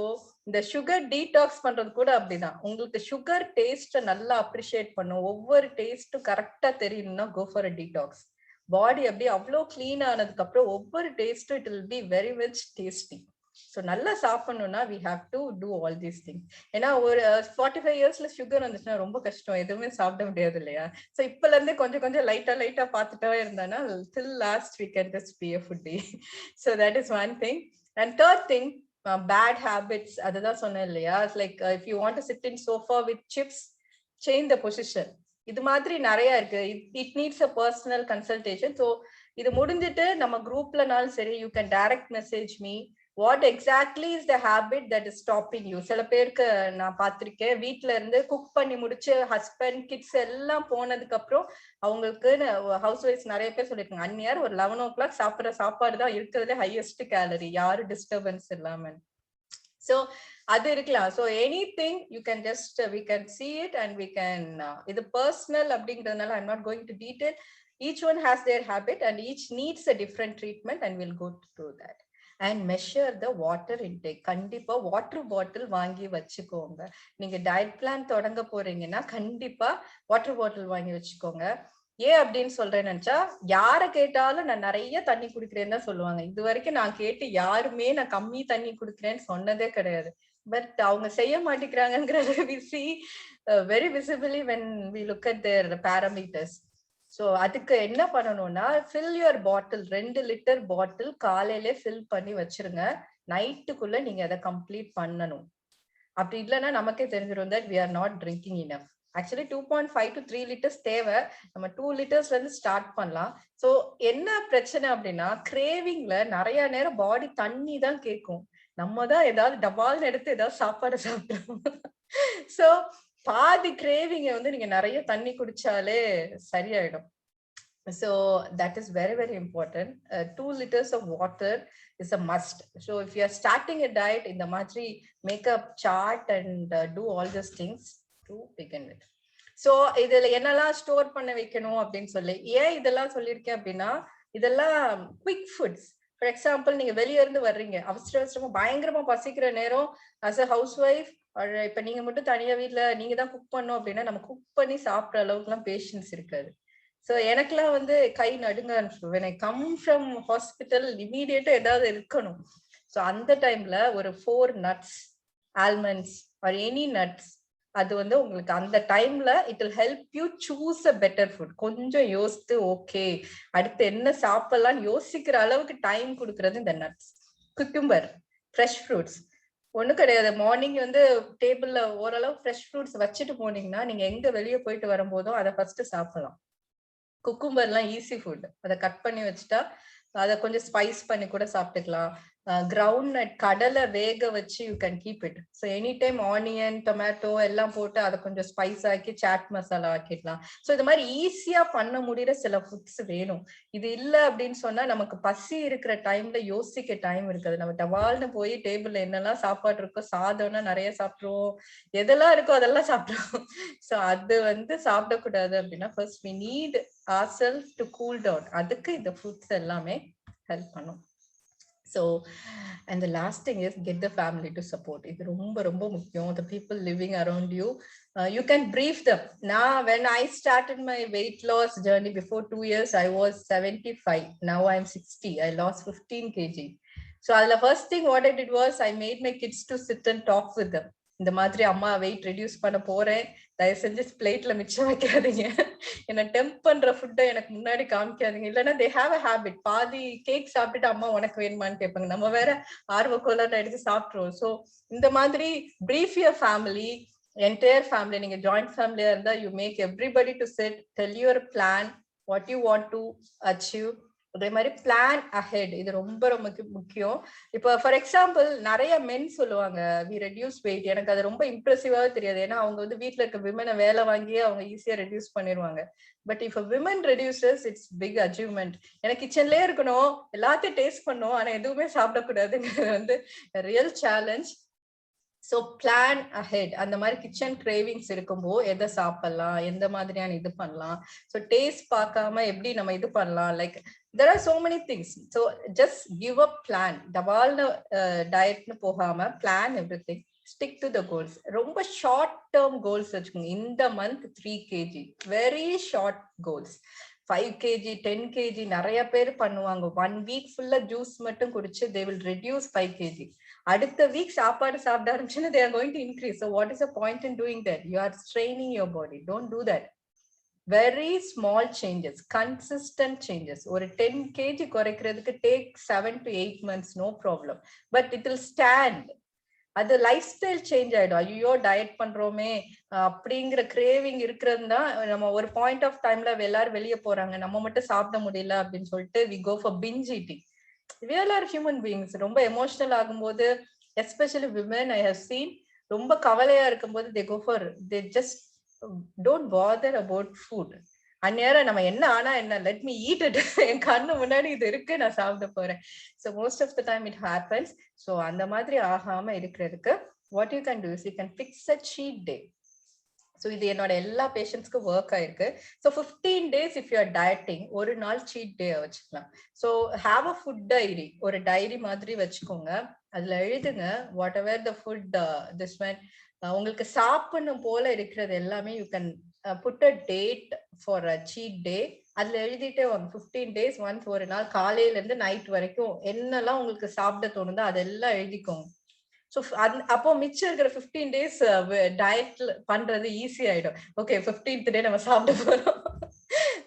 இந்த சுகர் டீடாக்ஸ் பண்றது கூட அப்படிதான். உங்களுக்கு சுகர் டேஸ்ட்டை நல்லா அப்ரிஷியேட் பண்ணும், ஒவ்வொரு டேஸ்ட்டும் கரெக்டா தெரியணும்னா கோ ஃபார் அ டீடாக்ஸ். பாடி அப்படியே அவ்வளோ கிளீன் ஆனதுக்கு அப்புறம் ஒவ்வொரு டேஸ்ட்டும் it will be very very tasty. So நல்லா சாப்பிடணும்னா we have to do all these things. ஏன்னா ஒரு 45 இயர்ஸ்ல சுகர் வந்துச்சுன்னா ரொம்ப கஷ்டம், எதுவுமே சாப்பிட முடியாது இல்லையா? ஸோ இப்பல இருந்து கொஞ்சம் கொஞ்சம் லைட்டா பார்த்துட்டே இருந்தானா till last we can just be a foodie. So that is one thing. And third thing, bad habits, அதுதான் சொன்னேன் இல்லையா? Like if you want to sit in sofa with chips, change the position. இது மாதிரி நிறைய இருக்கு. It needs a personal consultation. So இது முடிஞ்சிட்டு நம்ம குரூப்லனாலும் சரி, you can direct message me what exactly is the habit that is stopping you. சில பேருக்கு நான் பார்த்திருக்கேன், வீட்டுல இருந்து குக் பண்ணி முடிச்சு ஹஸ்பண்ட் கிட்ஸ் எல்லாம் போனதுக்கு அப்புறம் அவங்களுக்கு ஹவுஸ் ஒய்ஃப் நிறைய பேர் சொல்லியிருக்காங்க, அந்நியார் ஒரு 11 o'clock சாப்பிட்ற சாப்பாடு தான் இருக்கிறதுல ஹையஸ்ட் கேலரி, யாரும் டிஸ்டர்பன்ஸ் இல்லாம. So அது இருக்கலாம். So anything you can just we can see it and we can இது personal அப்படிங்கிறதுனால I'm not going to detail. Each one has their habit and each needs a different treatment and we'll go through that. And measure the water intake. கண்டிப்பா வாட்டர் பாட்டில் வாங்கி வச்சுக்கோங்க. நீங்க டயட் பிளான் தொடங்க போறீங்கன்னா கண்டிப்பா வாட்டர் பாட்டில் வாங்கி வச்சுக்கோங்க. ஏன் அப்படின்னு சொல்றேன்னு நினைச்சா, யார கேட்டாலும் நான் நிறைய தண்ணி குடிக்கிறேன்னு தான் சொல்லுவாங்க. இது வரைக்கும் நான் கேட்டு யாருமே நான் கம்மி தண்ணி குடிக்கிறேன்னு சொன்னதே கிடையாது. பட் அவங்க செய்ய மாட்டேங்கிறாங்கிறத we see very visibly when we look at their parameters. So அதுக்கு என்ன பண்ணணும்னா, fill your bottle, 2 litre bottle காலையில fill பண்ணி வச்சிருங்க. நைட்டுக்குள்ள நீங்க அதை கம்ப்ளீட் பண்ணணும். அப்படி இல்லைன்னா நமக்கே தெரிஞ்சிடும் that we are not drinking enough. Actually 2.5 to 3 liters தேவை. நம்ம 2 liters இருந்து ஸ்டார்ட் பண்ணலாம். ஸோ என்ன பிரச்சனை அப்படின்னா, கிரேவிங்ல நிறைய நேரம் பாடி தண்ணி தான் கேட்கும். நம்ம தான் ஏதாவது டபால்னு எடுத்து ஏதாவது சாப்பாடு சாப்பிடுவோம். ஸோ பாதி கிரேவிங்க வந்து நீங்க நிறைய தண்ணி குடிச்சாலே சரியாயிடும். So that is very, very important. 2 liters of water is a must. So if you are starting a diet, in the matri, make a chart and do all these things to begin with. So இதுல என்னெல்லாம் ஸ்டோர் பண்ண வைக்கணும் அப்படின்னு சொல்லி, ஏன் இதெல்லாம் சொல்லியிருக்கேன் அப்படின்னா, இதெல்லாம் குவிக் ஃபுட்ஸ். ஃபார் எக்ஸாம்பிள், நீங்க வெளியே இருந்து வர்றீங்க, அவசரமா பயங்கரமா பசிக்கிற நேரம், அஸ் அ ஹவுஸ் ஒய்ஃப் இப்ப நீங்க மட்டும் தனியா வீட்டுல நீங்க தான் குக் பண்ணோம் அப்படின்னா, நம்ம குக் பண்ணி சாப்பிட்ற அளவுக்கு எல்லாம் பேஷன்ஸ் இருக்காது. ஸோ எனக்குலாம் வந்து கை நடுங்க ஆரம்பிச்சு. when I come from hospital immediate ஏதாவது இருக்கணும். ஸோ அந்த டைம்ல ஒரு 4 nuts, almonds or any nuts, அது வந்து உங்களுக்கு அந்த டைம்ல it will help you choose a better food. கொஞ்சம் யோசித்து ஓகே அடுத்து என்ன சாப்பிடலாம்னு யோசிக்கிற அளவுக்கு டைம் கொடுக்கறது இந்த நட்ஸ். குக்கும்பர், ஃப்ரெஷ் ஃப்ரூட்ஸ் ஒன்றும் கிடையாது. மார்னிங் வந்து டேபிள்ல ஓரளவு ஃப்ரெஷ் ஃப்ரூட்ஸ் வச்சுட்டு போனீங்கன்னா நீங்க எங்க வெளியே போயிட்டு வரும்போதும் அதை ஃபர்ஸ்ட் சாப்பிடலாம். குக்கும்பர்லாம் ஈஸி ஃபுட். அதை கட் பண்ணி வச்சுட்டா அதை கொஞ்சம் ஸ்பைஸ் பண்ணி கூட சாப்பிட்டுக்கலாம். கிரவுண்ட் நட், கடலை வேக வச்சு you can keep it. So any time onion, tomato எல்லாம் போட்டு அதை கொஞ்சம் ஸ்பைஸ் ஆக்கி சாட் மசாலா ஆக்கிடலாம். ஸோ இது மாதிரி ஈஸியா பண்ண முடிகிற சில ஃபுட்ஸ் வேணும். இது இல்லை அப்படின்னு சொன்னா நமக்கு பசி இருக்கிற டைம்ல யோசிக்க டைம் இருக்காது. நம்ம டவால்னு போய் டேபிள்ல என்னெல்லாம் சாப்பாடு இருக்கோ, சாதம்னா நிறைய சாப்பிடுவோம், எதெல்லாம் இருக்கோ அதெல்லாம் சாப்பிடுவோம். ஸோ அது வந்து சாப்பிடக்கூடாது அப்படின்னா first we need ourselves to cool down. அதுக்கு இந்த ஃபுட்ஸ் எல்லாமே ஹெல்ப் பண்ணும். So, and the last thing is get the family to support. இது ரொம்ப ரொம்ப முக்கியம். The people living around you, you can brief them. Now when I started my weight loss journey before 2 years, I was 75. Now I'm 60. I lost 15 kg. So the first thing what I did was I made my kids to sit and talk with them. இந்த மாதிரி அம்மா வெயிட் ரெடியூஸ் பண்ண போறேன், தயவு செஞ்சு பிளேட்ல மிச்சம் வைக்காதீங்க, என்ன டெம்ப் பண்ற ஃபுட்டை எனக்கு முன்னாடி காமிக்காதீங்க. இல்லைன்னா தே ஹாவ் அ ஹேபிட், பாதி கேக் சாப்பிட்டுட்டு அம்மா உனக்கு வேணுமான்னு கேட்பாங்க. நம்ம வேற ஆர்வக்கோலா எடுத்து சாப்பிட்டுருவோம். ஸோ இந்த மாதிரி brief your family, entire family. நீங்க ஜாயிண்ட் ஃபேமிலியா இருந்தா you make everybody to sit, tell your plan, what you want to achieve. அதே மாதிரி பிளான் அஹெட், இது ரொம்ப ரொம்ப முக்கியம். இப்போ ஃபார் எக்ஸாம்பிள் நிறைய மென் சொல்லுவாங்க வி ரெடியூஸ் வெயிட். எனக்கு அது ரொம்ப இம்ப்ரெசிவாவே தெரியாது. ஏன்னா அவங்க வந்து வீட்டுல இருக்க விமனை வேலை வாங்கியே அவங்க ஈஸியா ரெடியூஸ் பண்ணிடுவாங்க. But if women reduces it's big achievement. எனக்கு கிச்சன்லயே இருக்கணும், எல்லாத்தையும் டேஸ்ட் பண்ணும், ஆனா எதுவுமே சாப்பிடக்கூடாதுங்கிறது வந்து real challenge. So plan ahead. அந்த மாதிரி கிச்சன் கிரேவிங்ஸ் இருக்கும்போது எதை சாப்பிடலாம், எந்த மாதிரியான இது பண்ணலாம், ஸோ டேஸ்ட் பார்க்காம எப்படி நம்ம இது பண்ணலாம். Like there are so many things. So just give a plan. டபால்னு டயட்னு போகாம plan everything. Stick to the goals. ரொம்ப ஷார்ட் டேர்ம் கோல்ஸ் வச்சுக்கோங்க. இந்த month 3 kg, very short goals. 5 kg 10 kg நிறைய பேர் பண்ணுவாங்க. 1 week ஃபுல்லா ஜூஸ் மட்டும் குடிச்சு they will reduce 5 kg. அடுத்த வீக் சாப்பாடு சாப்பிட ஆரம்பிச்சுன்னா they are going to increase. So what is the point in doing that? You are straining your body. Don't do that. Very small changes, consistent changes. ஒரு 10 kg குறைக்கிறதுக்கு take 7 to 8 months, no problem, but it will stand. அது லைஃப் ஸ்டைல் சேஞ்ச் ஆயிடும். ஐயோ டயட் பண்றோமே அப்படிங்கிற கிரேவிங் இருக்கிறதுனா நம்ம ஒரு பாயிண்ட் ஆஃப் டைம்ல எல்லாரும் வெளியே போறாங்க, நம்ம மட்டும் சாப்பிட முடியல அப்படின்னு சொல்லிட்டு we go for binge eating. We all are human beings. ரொம்ப எமோஷனல் ஆகும்போது especially women I have seen, ரொம்ப கவலையா இருக்கும்போது they just don't bother about food. அந்நேரம் நம்ம என்ன ஆனா என்ன, let me eat it. என் கண்ணு முன்னாடி இது இருக்கு, நான் சாப்பிட போறேன். So most of the time it happens. So அந்த மாதிரி ஆகாம இருக்கிறதுக்கு what you can do is you can fix a cheat day. So இது என்னோட எல்லா பேஷண்ட்ஸ்க்கு ஒர்க் ஆயிருக்கு. So 15 days if you are dieting, ஒரு நாள் சீட் டே வச்சுக்கலாம். So have a food diary, ஒரு டைரி மாதிரி வச்சுக்கோங்க. அதுல எழுதுங்க whatever the food this one உங்களுக்கு சாப்பிடணும் போல இருக்கிறது எல்லாமே you can put a date for a cheat day. அதுல எழுதிட்டே வாங்க 15 days ஒன்ஸ், ஒரு நாள் காலையில இருந்து நைட் வரைக்கும் என்னெல்லாம் உங்களுக்கு சாப்பிட தோணுதோ அதெல்லாம் எழுதிக்கோங்க. ஸோ அப்போ மிச்சம் இருக்கிற 15 days டயட் பண்றது ஈஸி ஆயிடும். ஓகே 15th day நம்ம சாப்பிட போறோம்.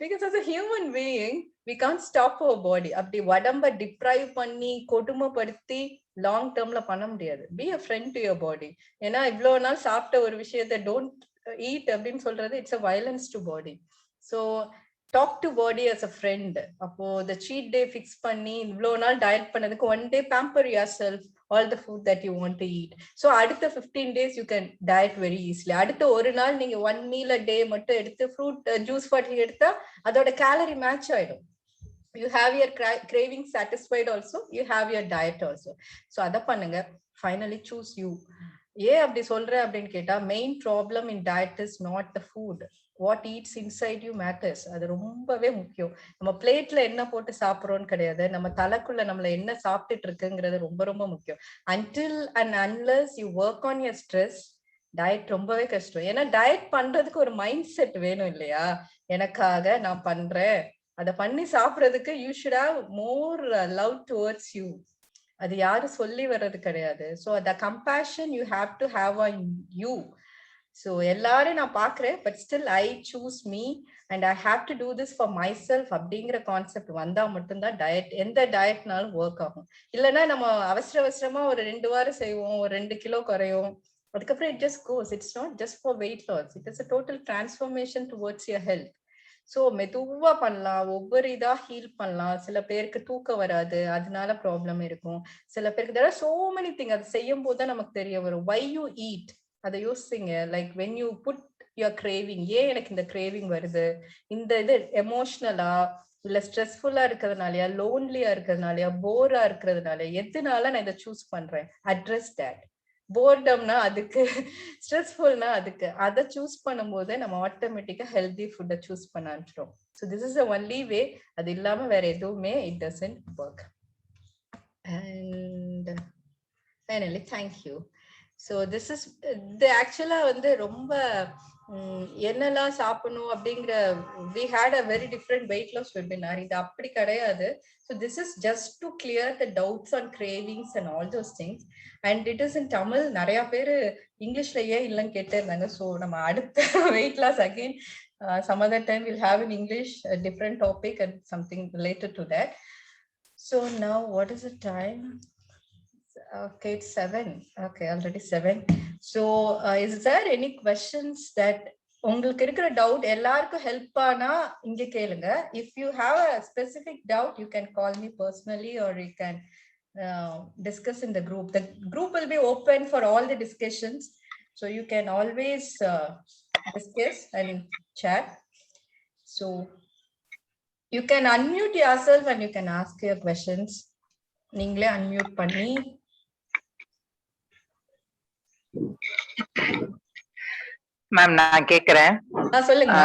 Because as a human being we can't stop our body. அப்படி உடம்ப டிப்ரைவ் பண்ணி கொடுமைப்படுத்தி லாங் டேர்ம்ல பண்ண முடியாது. Be a friend to your body. ஏன்னா இவ்வளவு நாள் சாப்பிட்ட ஒரு விஷயத்த டோன்ட் ஈட் அப்படின்னு சொல்றது it's a violence to body. So talk to body as a friend. அப்போ the cheat day fix பண்ணி இவ்வளவு நாள் டயட் பண்ணதுக்கு one day pamper yourself all the food that you want to eat. So அடுத்த 15 days you can diet very easily. அடுத்த ஒரு நாள் நீங்க 1 meal a day மட்டும் எடுத்து ஃப்ரூட் ஜூஸ் பாட்டில் எடுத்தா அதோட கேலரி மேட்ச் ஆயிடும். You have your craving satisfied also, you have your diet also. So அத பண்ணுங்க. Finally choose you. ஏன் அப்படி சொல்றேன் அப்படின்னு கேட்டா, main problem in diet is not the food. What eats inside you matters. அது ரொம்பவே முக்கியம். நம்ம பிளேட்ல என்ன போட்டு சாப்பிட்றோம்னு கிடையாது, நம்ம தலைக்குள்ள நம்மள என்ன சாப்பிட்டுட்டு இருக்குங்கிறது ரொம்ப ரொம்ப முக்கியம். Until and unless you work on your stress, diet ரொம்பவே கஷ்டம். ஏன்னா டயட் பண்றதுக்கு ஒரு மைண்ட் செட் வேணும் இல்லையா? எனக்காக நான் பண்றேன், அதை பண்ணி சாப்பிட்றதுக்கு you should have more love towards you. அது யாரும் சொல்லி வர்றது கிடையாது. So the compassion you have to have on you. So எல்லாரும் நான் பார்க்குறேன், but still I choose me and I have to do this for my self அப்படிங்கிற கான்செப்ட் வந்தால் மட்டும்தான் டயட், எந்த டயட்னாலும் ஒர்க் ஆகும். இல்லைன்னா நம்ம அவசரமா ஒரு 2 வாரம் செய்வோம், ஒரு 2 கிலோ குறையும், அதுக்கப்புறம் it just goes. It's not just for weight loss, it is a total transformation towards your health. So மெதுவா பண்ணலாம், ஒவ்வொரு இதா ஹீல் பண்ணலாம். சில பேருக்கு தூக்கம் வராது, அதனால ப்ராப்ளம் இருக்கும். சில பேருக்கு there are so many things. அது செய்யும் போது தான் நமக்கு தெரிய வரும். why you eat, அதை யோசிங்க. Like when you put your craving, ஏன் எனக்கு இந்த கிரேவிங் வருது, இந்த இது எமோஷனலா இல்ல ஸ்ட்ரெஸ்ஃபுல்லா இருக்கிறதுனாலயா, லோன்லியா இருக்கிறதுனாலயா, போரா இருக்கிறதுனால, எதுனால நான் இதை சூஸ் பண்றேன், அட்ரஸ் தட். போர்டம்னா அதுக்கு, ஸ்ட்ரெஸ்ஃபுல்னா அதுக்கு. அதை சூஸ் பண்ணும்போது நம்ம ஆட்டோமேட்டிக்கா ஹெல்தி ஃபுட்டை சூஸ் பண்ண ஆரம்பிச்சிடும். So this is the only way. அது இல்லாம வேற எதுவுமே it doesn't work. And finally thank you. So this is ஆக்சுவலா வந்து ரொம்ப என்னெல்லாம் சாப்பிடணும் அப்படிங்கிற, we had a very different weight loss webinar. இது அப்படி கிடையாது. So this is just to clear the doubts on cravings and all those things. And it is in Tamil. நிறைய பேர் இங்கிலீஷ்ல ஏன் இல்லைன்னு கேட்டிருந்தாங்க. ஸோ நம்ம அடுத்த weight loss again some other time we'll have in English a different topic and something related to that. So now what is the time? Okay, it's 7. Okay, already 7. So is there any questions that உங்களுக்கு இருக்கிற டவுட் எல்லாருக்கும் ஹெல்ப் ஆனா இங்க கேளுங்க. If you have a specific doubt, you can call me personally or you can discuss in the group. The group will be open for all the discussions, so you can always discuss and chat. So you can unmute yourself and you can ask your questions. நீங்களே unmute பண்ணி. மேம் நான் கேக்குறேன். சொல்லுங்க.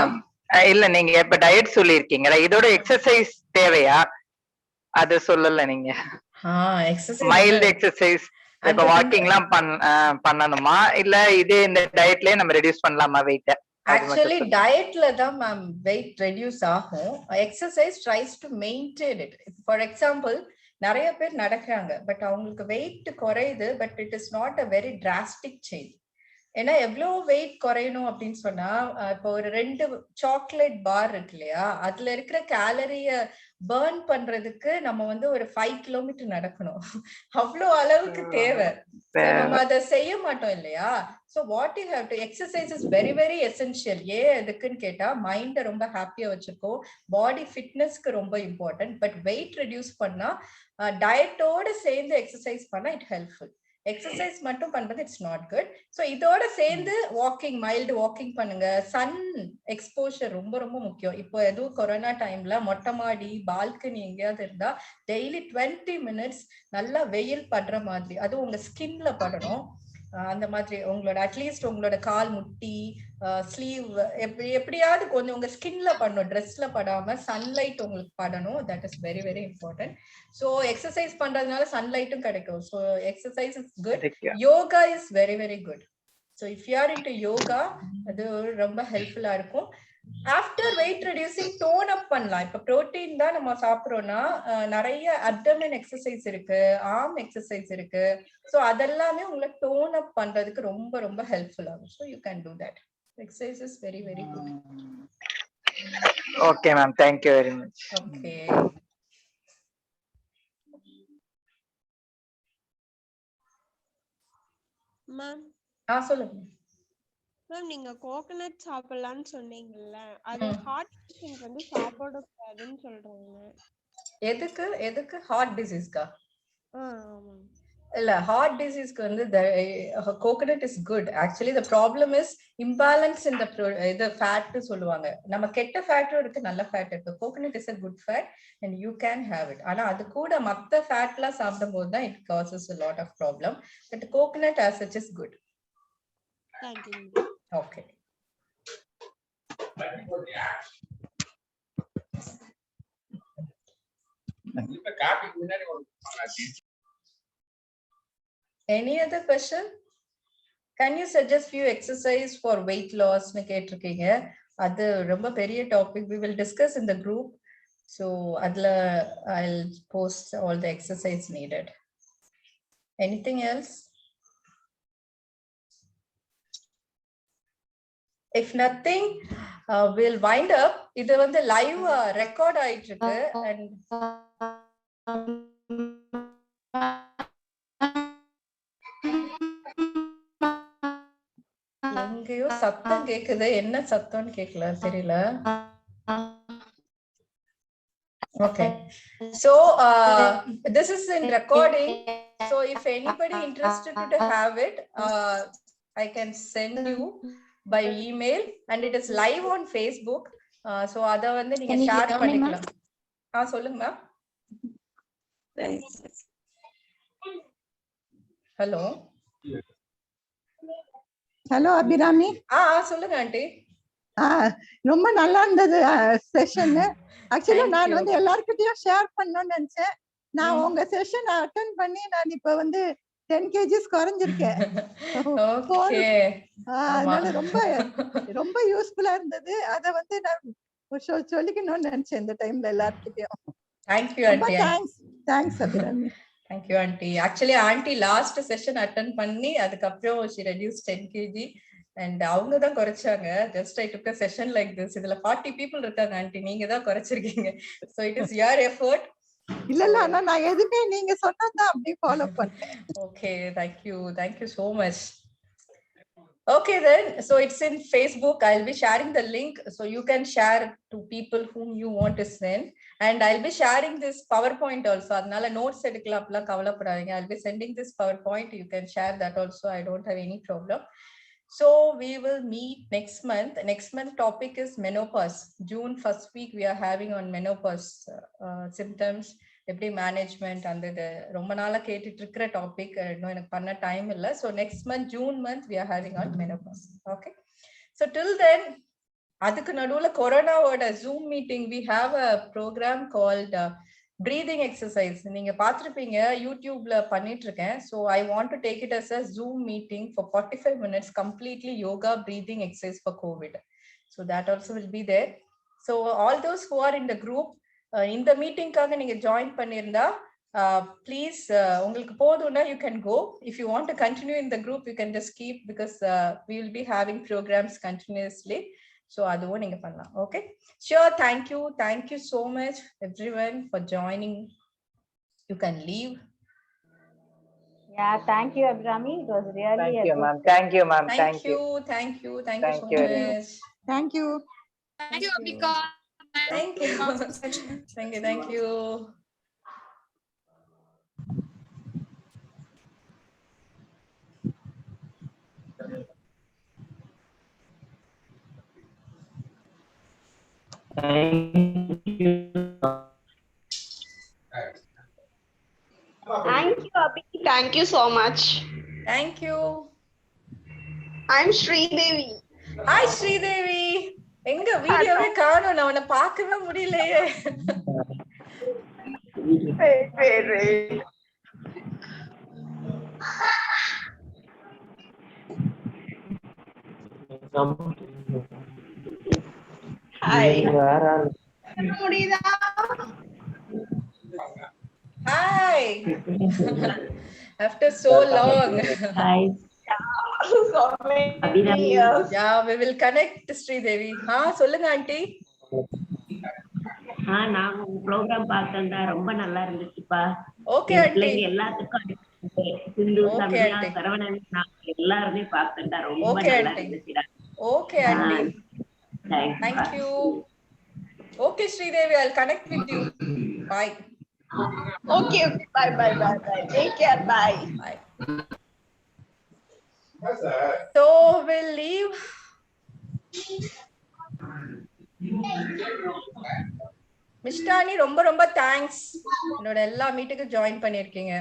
இல்ல நீங்க இப்ப டயட் சொல்லிருக்கீங்களா, இதோட எக்ஸசைஸ் தேவையா? அது சொல்லல நீங்க. மைல்டு எக்ஸசைஸ் இப்ப வாக்கிங் எல்லாம் பண்ணணுமா, இல்ல இதே இந்த டயட்லயே நம்ம ரெடியூஸ் பண்ணலாமா வெயிட்ட? ஆக்சுவலி டயட்ல தான் மேம் வெயிட் ரெடியூஸ் ஆகும். Exercise tries to maintain it. For example நிறைய பேர் நடக்கிறாங்க, பட் அவங்களுக்கு வெயிட் குறையுது, but it is not a very drastic change. ஏன்னா எவ்வளவு வெயிட் குறையணும் அப்படின்னு சொன்னா, இப்போ ஒரு 2 சாக்லேட் பார் இருக்கு இல்லையா, அதுல இருக்கிற கேலரிய பர்ன் பண்றதுக்கு நம்ம வந்து ஒரு 5 கிலோமீட்டர் நடக்கணும். அவ்வளவு அளவுக்கு தேவை. நம்ம அதை செய்ய மாட்டோம் இல்லையா? So what you have to exercise is very very essential. ஏன் எதுக்குன்னு கேட்டா, மைண்ட ரொம்ப ஹாப்பியா வச்சுக்கோ, பாடி ஃபிட்னஸ்க்கு ரொம்ப இம்பார்ட்டன்ட். பட் வெயிட் ரெடியூஸ் பண்ணா டயட்டோட சேர்ந்து எக்ஸசைஸ் பண்ணா இட் ஹெல்ப்ஃபுல். எக்ஸசைஸ் மட்டும் பண்றது இட்ஸ் நாட் குட். ஸோ இதோட சேர்ந்து வாக்கிங், மைல்டு வாக்கிங் பண்ணுங்க. சன் எக்ஸ்போஷர் ரொம்ப ரொம்ப முக்கியம். இப்போ எதுவும் கொரோனா டைம்ல மொட்டை மாடி, பால்கனி எங்கேயாவது இருந்தா டெய்லி 20 மினிட்ஸ் நல்லா வெயில் படுற மாதிரி, அதுவும் உங்க ஸ்கின்ல படணும். அந்த மாதிரி உங்களோட அட்லீஸ்ட் உங்களோட கால் முட்டி, ஸ்லீவ் எப்படியாவது கொஞ்சம் உங்க ஸ்கின்ல படணும், ட்ரெஸ்ல படாம சன்லைட் உங்களுக்கு படணும். That is very very important. So exercise பண்றதுனால சன்லைட்டும் கிடைக்கும். So exercise is good. Yoga is very very good. So if you R into yoga, அது ரொம்ப ஹெல்ப்ஃபுல்லா இருக்கும். ஆஃப்டர் வெயிட் ரெடியூசிங் டோன் அப் பண்ணலாம். இப்ப புரோட்டீன் தான் நம்ம சாப்பிடுறோம்னா, நிறைய அப்டமன் எக்ஸசைஸ் இருக்கு, ஆர்ம் எக்ஸசைஸ் இருக்கு. சோ அதெல்லாமே உங்களை டோன் அப் பண்றதுக்கு ரொம்ப ரொம்ப ஹெல்ப்ஃபுல் ஆகும். So you can do that. Exercise is very very good. Okay ma'am, thank you very much. Okay ma'am. சொல்லுங்க மேம், நீங்க கோகனட் சாப்பிடலாம்னு சொன்னீங்கல்ல, அது ஹார்ட் பேஷண்ட் வந்து சாப்பிட கூடாதுன்னு சொல்றாங்க. எதுக்கு எதுக்கு ஹார்ட் டிசீஸ்க்கா? ஆமா. இல்ல, ஹார்ட் டிசீஸ்க்கு வந்து coconut is good. Actually the problem is imbalance in இது ஃபேட் சொல்லுவாங்க. நம்ம கெட்ட ஃபேட்டும் இருக்கு, நல்ல ஃபேட் இருக்கு. Coconut is a good fat and you can have it. ஆனா அது கூட மத்த ஃபேட்லாம் சாப்பிடும் போது தான் it causes a lot of problem. But coconut as such is good. Thank you. Okay. Any other question? Can you suggest few exercise for weight loss னு கேட்டிருக்கீங்க. அது ரொம்ப பெரிய topic. We will discuss in the group. So அதுல I'll post all the exercise needed. Anything else? If nothing, we'll wind up. இது வந்து லைவ் ரெக்கார்ட் ஆயிட்டு இருக்கு. And எங்கேயோ சத்தம் கேக்குது, என்ன சத்தம்னு கேட்கல, தெரியல. Okay, so this is in recording. So if anybody interested to have it, I can send you by email, and it is live on Facebook. So அத வந்து நீங்க ஷேர் பண்ணிக்கலாம். சொல்லுங்க மேம். Hello hello Abirami. சொல்லுங்க ஆண்டி. ரொம்ப நல்லா இருந்தது செஷன். ஆக்சுவலா நான் வந்து எல்லார்கிட்டயும் ஷேர் பண்ணணும்னு நினைச்சேன். நான் உங்க செஷன் அட்டெண்ட் பண்ணி நான் இப்ப வந்து 10 kgs குறைஞ்சிருக்கேன். அதனால ரொம்ப ரொம்ப யூஸ்ஃபுல்லா இருந்தது. அத வந்து நான் சொல்லிக்கணும்னு நினைச்சேன் இந்த டைம்ல எல்லார்கிட்டயும். Thank you aunty. Thanks Abirami. Thank you aunty. Actually aunty last session attend பண்ணி அதுக்கப்புறம் she reduced 10 kg and அவங்க தான் குறைச்சாங்க. Just I took a session like this. இதுல 40 people இருக்காங்க aunty, நீங்க தான் குறைச்சிருக்கீங்க. So it is your effort. இல்ல நான் எதுமே நீங்க சொன்னதா அப்படியே ஃபாலோ பண்ணேன். Okay, thank you so much. Okay then, so it's in Facebook. I'll be sharing the link so you can share to people whom you want to send, and I'll be sharing this PowerPoint also. Adnala notes edukala kavalapadadinga. I'll be sending this PowerPoint. You can share that also. I don't have any problem. So we will meet next month. Next month topic is menopause. June first week we are having on menopause symptoms, எப்படி மேனேஜ்மெண்ட். அந்த இது ரொம்ப நாளா கேட்டுட்டு இருக்கிற டாபிக். இன்னும் எனக்கு பண்ண டைம் இல்லை. So next month June month we are having on menopause. Okay, so till then, அதுக்கு நடுவுல கொரோனாவோட Zoom meeting we have a program called breathing exercise. நீங்க பார்த்திருப்பீங்க, யூடியூப்ல பண்ணிட்டு இருக்கேன். So I want to take it as a Zoom meeting for 45 minutes, completely yoga breathing exercise for COVID. So that also will be there. So all those who are in the group, இந்த மீட்டிங்காக நீங்க ஜாயின் பண்ணிருந்தா please உங்களுக்கு போதும்னா you can go. If you want to continue in the group, you can just keep, because we will be having programs continuously. So அதுவும் நீங்க பண்ணலாம். Okay, sure. Thank you so much everyone for joining. You can leave. Yeah, thank you, Abhrami. It was really Thank a you, good ma'am. Thank you, ma'am. Thank you so Thank much. you very Thank you. Thank you. Thank you, Abhika. Thank you. Thank you. Thank you. Thank you, Abhi. Thank you so much. Thank you. I'm Sridevi. Hi Sridevi. எங்க வீடியோவே காணோம், நான் உன்னை பார்க்கவே முடியலையே. Wait. Hi. முடியுதா? Hi. After so long. Hi. So many years. Yeah, we will connect, Sridevi. சொல்லுங்க ஆண்டி. நான் உங்க ப்ரோக்ராம் பார்த்தேன்டா, ரொம்ப நல்லா இருந்துச்சுப்பா. Okay aunty. எல்லாத்துக்கும் சிந்து, சமயா, சரவணன் எல்லாருமே பார்த்தேன்டா, ரொம்ப நல்லா இருந்துச்சுடா. Okay aunty. Thank you. Okay Sridevi, I'll connect with you. Bye. Okay. Bye. Take care. Bye. So we'll leave. மிஸ்டானி ரொம்ப தேங்க்ஸ், என்னோட எல்லா மீட்டுக்கும் ஜாயின் பண்ணிருக்கீங்க.